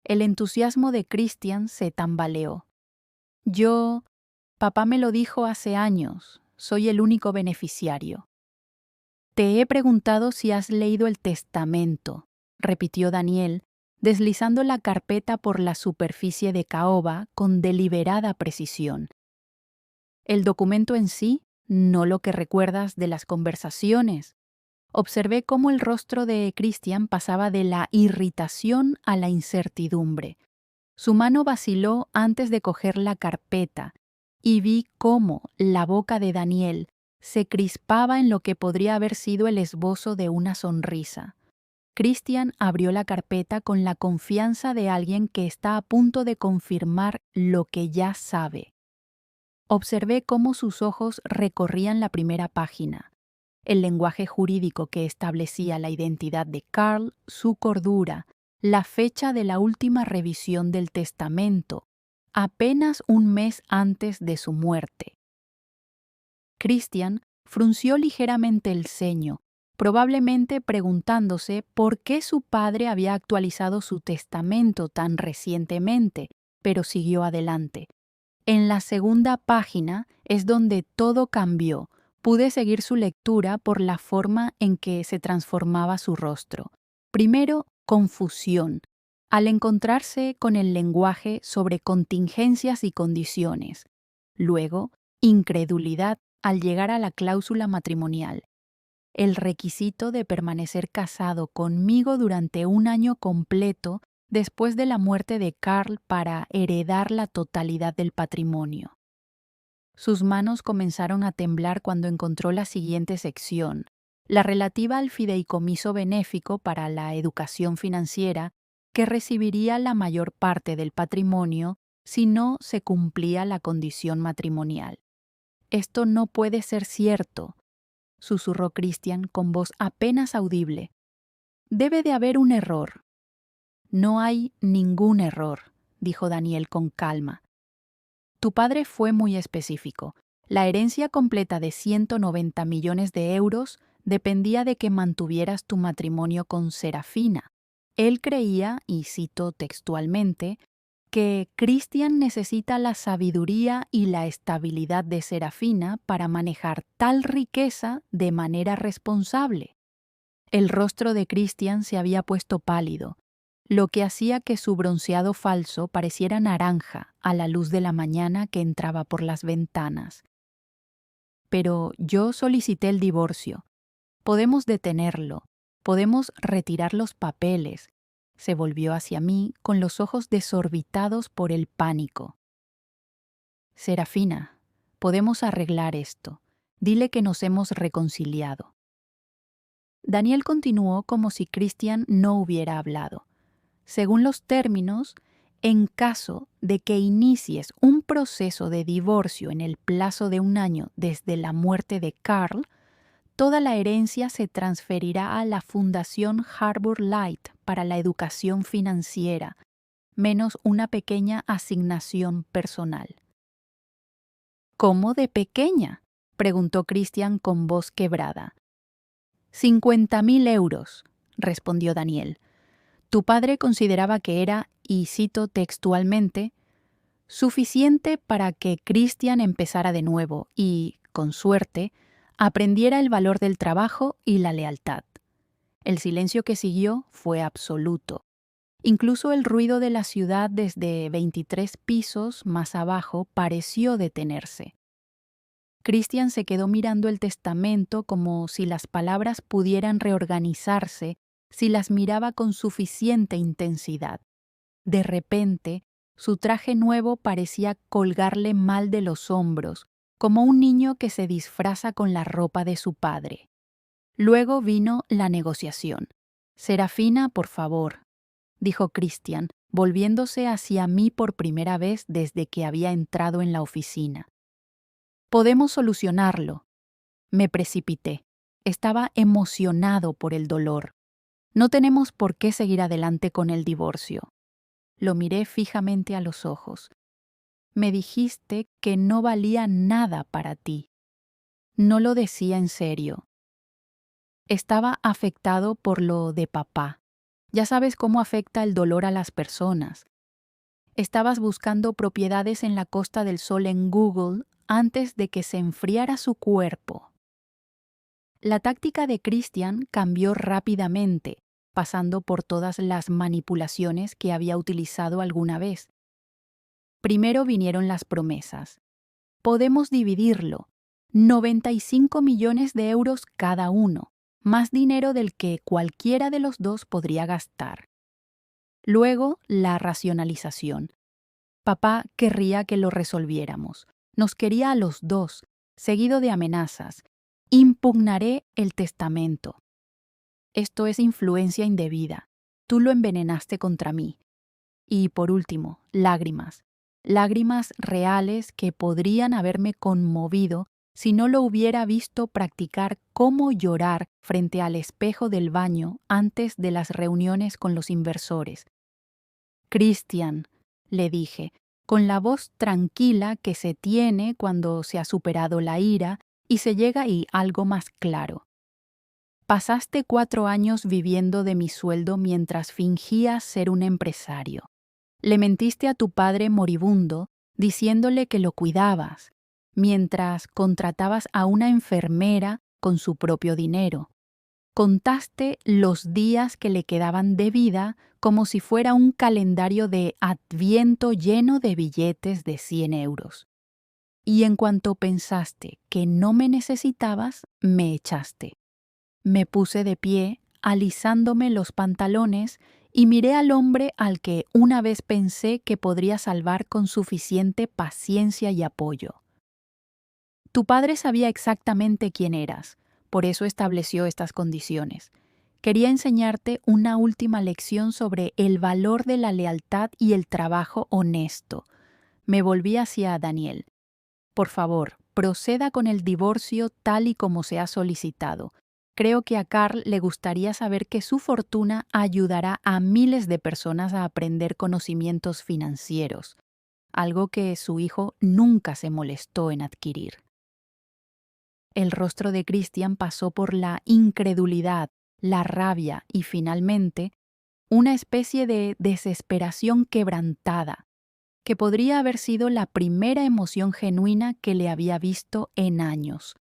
El entusiasmo de Christian se tambaleó. Papá me lo dijo hace años, soy el único beneficiario. Te he preguntado si has leído el testamento, repitió Daniel, deslizando la carpeta por la superficie de caoba con deliberada precisión. El documento en sí, no lo que recuerdas de las conversaciones, Observé cómo el rostro de Christian pasaba de la irritación a la incertidumbre. Su mano vaciló antes de coger la carpeta y vi cómo la boca de Daniel se crispaba en lo que podría haber sido el esbozo de una sonrisa. Christian abrió la carpeta con la confianza de alguien que está a punto de confirmar lo que ya sabe. Observé cómo sus ojos recorrían la primera página, el lenguaje jurídico que establecía la identidad de Carl, su cordura, la fecha de la última revisión del testamento, apenas un mes antes de su muerte. Christian frunció ligeramente el ceño, probablemente preguntándose por qué su padre había actualizado su testamento tan recientemente, pero siguió adelante. En la segunda página es donde todo cambió. Pude seguir su lectura por la forma en que se transformaba su rostro. Primero, confusión, al encontrarse con el lenguaje sobre contingencias y condiciones. Luego, incredulidad al llegar a la cláusula matrimonial. El requisito de permanecer casado conmigo durante un año completo después de la muerte de Carl para heredar la totalidad del patrimonio. Sus manos comenzaron a temblar cuando encontró la siguiente sección, la relativa al fideicomiso benéfico para la educación financiera, que recibiría la mayor parte del patrimonio si no se cumplía la condición matrimonial. «Esto no puede ser cierto», susurró Christian con voz apenas audible. «Debe de haber un error». «No hay ningún error», dijo Daniel con calma. «Tu padre fue muy específico. La herencia completa de 190 millones de euros dependía de que mantuvieras tu matrimonio con Serafina. Él creía, y cito textualmente, que Christian necesita la sabiduría y la estabilidad de Serafina para manejar tal riqueza de manera responsable». El rostro de Christian se había puesto pálido, lo que hacía que su bronceado falso pareciera naranja a la luz de la mañana que entraba por las ventanas. «Pero yo solicité el divorcio. Podemos detenerlo. Podemos retirar los papeles». Se volvió hacia mí con los ojos desorbitados por el pánico. «Serafina, podemos arreglar esto. Dile que nos hemos reconciliado». Daniel continuó como si Christian no hubiera hablado. «Según los términos, en caso de que inicies un proceso de divorcio en el plazo de un año desde la muerte de Carl, toda la herencia se transferirá a la Fundación Harbour Light para la educación financiera, menos una pequeña asignación personal». «¿Cómo de pequeña?», preguntó Christian con voz quebrada. 50.000 euros, respondió Daniel. Tu padre consideraba que era, y cito textualmente, suficiente para que Christian empezara de nuevo y, con suerte, aprendiera el valor del trabajo y la lealtad. El silencio que siguió fue absoluto. Incluso el ruido de la ciudad desde 23 pisos más abajo pareció detenerse. Christian se quedó mirando el testamento como si las palabras pudieran reorganizarse si las miraba con suficiente intensidad. De repente, su traje nuevo parecía colgarle mal de los hombros, como un niño que se disfraza con la ropa de su padre. Luego vino la negociación. «Serafina, por favor», dijo Christian, volviéndose hacia mí por primera vez desde que había entrado en la oficina. «Podemos solucionarlo». Me precipité. Estaba emocionado por el dolor. «No tenemos por qué seguir adelante con el divorcio». Lo miré fijamente a los ojos. «Me dijiste que no valía nada para ti». No lo decía en serio. Estaba afectado por lo de papá. Ya sabes cómo afecta el dolor a las personas. Estabas buscando propiedades en la Costa del Sol en Google antes de que se enfriara su cuerpo. La táctica de Christian cambió rápidamente, pasando por todas las manipulaciones que había utilizado alguna vez. Primero vinieron las promesas. «Podemos dividirlo. 95 millones de euros cada uno, más dinero del que cualquiera de los dos podría gastar. Luego, la racionalización. Papá querría que lo resolviéramos. Nos quería a los dos, seguido de amenazas. Impugnaré el testamento. Esto es influencia indebida. Tú lo envenenaste contra mí. Y por último, lágrimas. Lágrimas reales que podrían haberme conmovido si no lo hubiera visto practicar cómo llorar frente al espejo del baño antes de las reuniones con los inversores. Christian, le dije, con la voz tranquila que se tiene cuando se ha superado la ira y se llega a algo más claro. Pasaste 4 años viviendo de mi sueldo mientras fingías ser un empresario. Le mentiste a tu padre moribundo diciéndole que lo cuidabas, mientras contratabas a una enfermera con su propio dinero. Contaste los días que le quedaban de vida como si fuera un calendario de Adviento lleno de billetes de 100 euros. Y en cuanto pensaste que no me necesitabas, me echaste. Me puse de pie, alisándome los pantalones, y miré al hombre al que una vez pensé que podría salvar con suficiente paciencia y apoyo. Tu padre sabía exactamente quién eras, por eso estableció estas condiciones. Quería enseñarte una última lección sobre el valor de la lealtad y el trabajo honesto. Me volví hacia Daniel. Por favor, proceda con el divorcio tal y como se ha solicitado. Creo que a Carl le gustaría saber que su fortuna ayudará a miles de personas a aprender conocimientos financieros, algo que su hijo nunca se molestó en adquirir. El rostro de Christian pasó por la incredulidad, la rabia y finalmente una especie de desesperación quebrantada, que podría haber sido la primera emoción genuina que le había visto en años.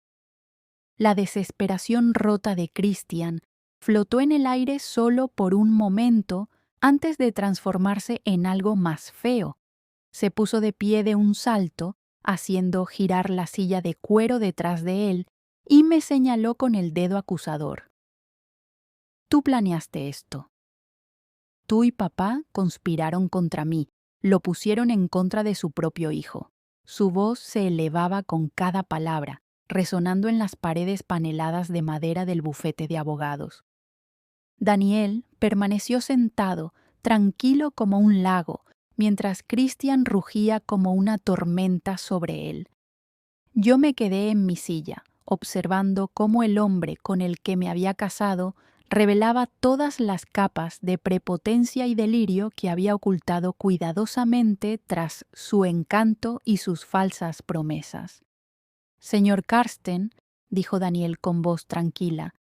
La desesperación rota de Christian flotó en el aire solo por un momento antes de transformarse en algo más feo. Se puso de pie de un salto, haciendo girar la silla de cuero detrás de él, y me señaló con el dedo acusador. Tú planeaste esto. Tú y papá conspiraron contra mí, lo pusieron en contra de su propio hijo. Su voz se elevaba con cada palabra, resonando en las paredes paneladas de madera del bufete de abogados. Daniel permaneció sentado, tranquilo como un lago, mientras Christian rugía como una tormenta sobre él. Yo me quedé en mi silla, observando cómo el hombre con el que me había casado revelaba todas las capas de prepotencia y delirio que había ocultado cuidadosamente tras su encanto y sus falsas promesas. Señor Karsten, dijo Daniel con voz tranquila,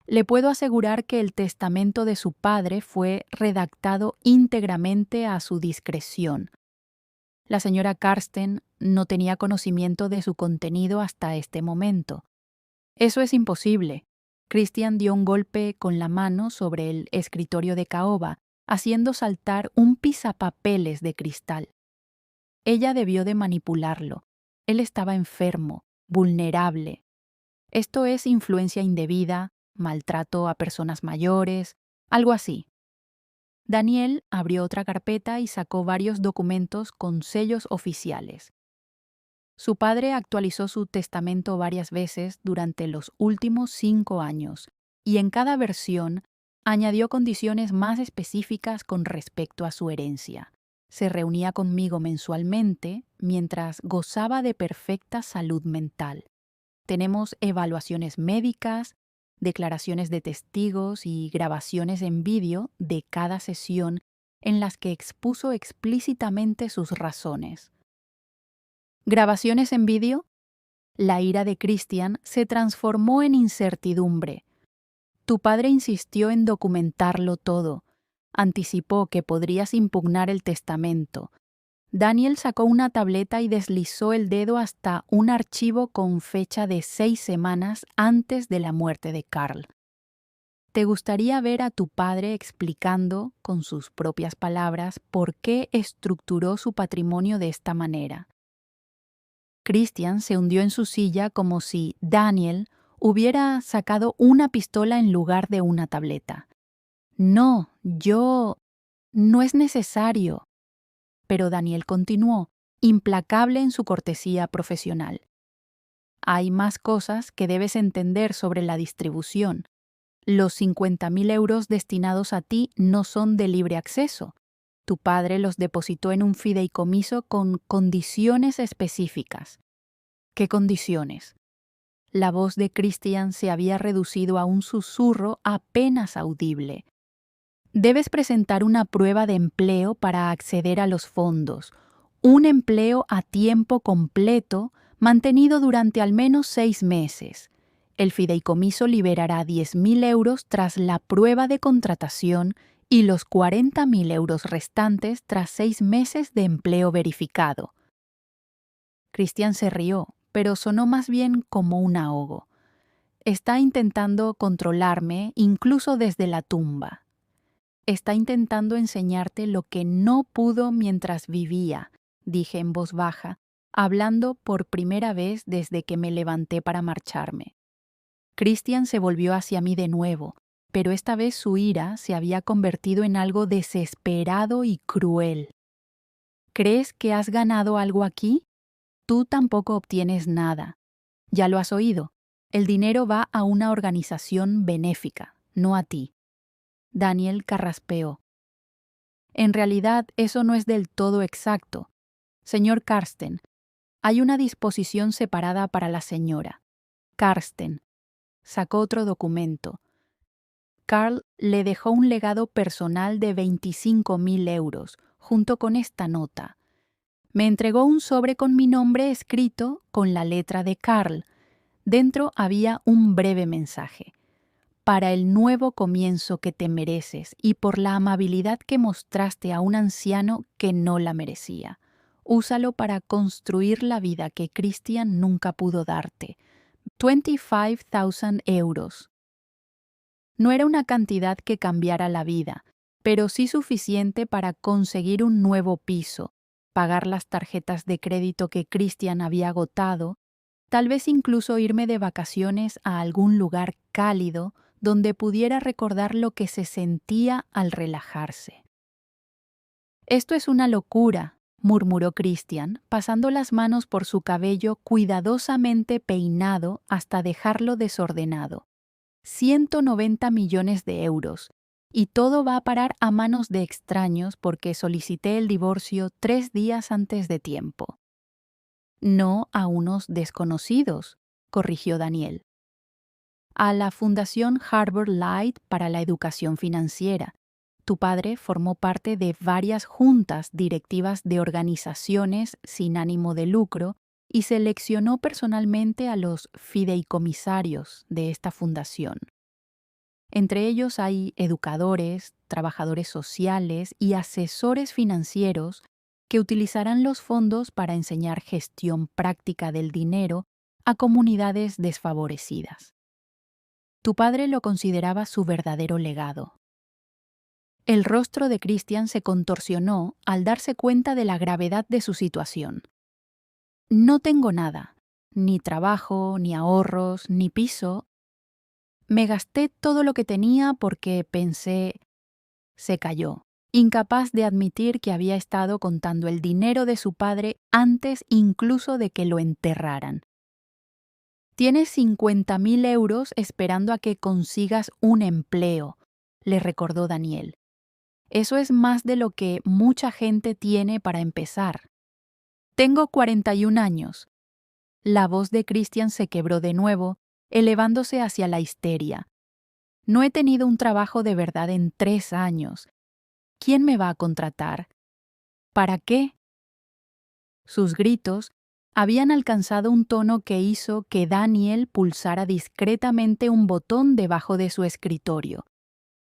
le puedo asegurar que el testamento de su padre fue redactado íntegramente a su discreción. La señora Karsten no tenía conocimiento de su contenido hasta este momento. Eso es imposible. Christian dio un golpe con la mano sobre el escritorio de caoba, haciendo saltar un pisapapeles de cristal. Ella debió de manipularlo. Él estaba enfermo, vulnerable. Esto es influencia indebida, maltrato a personas mayores, algo así. Daniel abrió otra carpeta y sacó varios documentos con sellos oficiales. Su padre actualizó su testamento varias veces durante los últimos 5 años y en cada versión añadió condiciones más específicas con respecto a su herencia. Se reunía conmigo mensualmente mientras gozaba de perfecta salud mental. Tenemos evaluaciones médicas, declaraciones de testigos y grabaciones en vídeo de cada sesión en las que expuso explícitamente sus razones. ¿Grabaciones en vídeo? La ira de Christian se transformó en incertidumbre. Tu padre insistió en documentarlo todo. Anticipó que podrías impugnar el testamento. Daniel sacó una tableta y deslizó el dedo hasta un archivo con fecha de 6 semanas antes de la muerte de Carl. ¿Te gustaría ver a tu padre explicando, con sus propias palabras, por qué estructuró su patrimonio de esta manera? Christian se hundió en su silla como si Daniel Hubiera sacado una pistola en lugar de una tableta. No, no es necesario. Pero Daniel continuó, implacable en su cortesía profesional. Hay más cosas que debes entender sobre la distribución. Los 50.000 euros destinados a ti no son de libre acceso. Tu padre los depositó en un fideicomiso con condiciones específicas. ¿Qué condiciones? La voz de Christian se había reducido a un susurro apenas audible. Debes presentar una prueba de empleo para acceder a los fondos. Un empleo a tiempo completo mantenido durante al menos 6 meses. El fideicomiso liberará 10.000 euros tras la prueba de contratación y los 40.000 euros restantes tras 6 meses de empleo verificado. Christian se rió, pero sonó más bien como un ahogo. Está intentando controlarme incluso desde la tumba. Está intentando enseñarte lo que no pudo mientras vivía, dije en voz baja, hablando por primera vez desde que me levanté para marcharme. Christian se volvió hacia mí de nuevo, pero esta vez su ira se había convertido en algo desesperado y cruel. ¿Crees que has ganado algo aquí? Tú tampoco obtienes nada. Ya lo has oído. El dinero va a una organización benéfica, no a ti. Daniel carraspeó. En realidad, eso no es del todo exacto. Señor Karsten, hay una disposición separada para la señora. Karsten. Sacó otro documento. Carl le dejó un legado personal de 25.000 euros, junto con esta nota. Me entregó un sobre con mi nombre escrito con la letra de Carl. Dentro había un breve mensaje. Para el nuevo comienzo que te mereces y por la amabilidad que mostraste a un anciano que no la merecía. Úsalo para construir la vida que Christian nunca pudo darte. 25.000 euros. No era una cantidad que cambiara la vida, pero sí suficiente para conseguir un nuevo piso, pagar las tarjetas de crédito que Christian había agotado, tal vez incluso irme de vacaciones a algún lugar cálido donde pudiera recordar lo que se sentía al relajarse. Esto es una locura, murmuró Christian, pasando las manos por su cabello cuidadosamente peinado hasta dejarlo desordenado. 190 millones de euros, y todo va a parar a manos de extraños porque solicité el divorcio 3 días antes de tiempo. No a unos desconocidos, corrigió Daniel. A la Fundación Harbor Light para la Educación Financiera. Tu padre formó parte de varias juntas directivas de organizaciones sin ánimo de lucro y seleccionó personalmente a los fideicomisarios de esta fundación. Entre ellos hay educadores, trabajadores sociales y asesores financieros que utilizarán los fondos para enseñar gestión práctica del dinero a comunidades desfavorecidas. Tu padre lo consideraba su verdadero legado. El rostro de Christian se contorsionó al darse cuenta de la gravedad de su situación. No tengo nada, ni trabajo, ni ahorros, ni piso. Me gasté todo lo que tenía porque pensé... Se calló, incapaz de admitir que había estado contando el dinero de su padre antes incluso de que lo enterraran. Tienes 50.000 euros esperando a que consigas un empleo, le recordó Daniel. Eso es más de lo que mucha gente tiene para empezar. Tengo 41 años. La voz de Christian se quebró de nuevo, elevándose hacia la histeria. No he tenido un trabajo de verdad en 3 años. ¿Quién me va a contratar? ¿Para qué? Sus gritos habían alcanzado un tono que hizo que Daniel pulsara discretamente un botón debajo de su escritorio.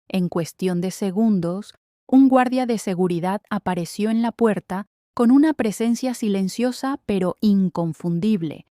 En cuestión de segundos, un guardia de seguridad apareció en la puerta con una presencia silenciosa pero inconfundible,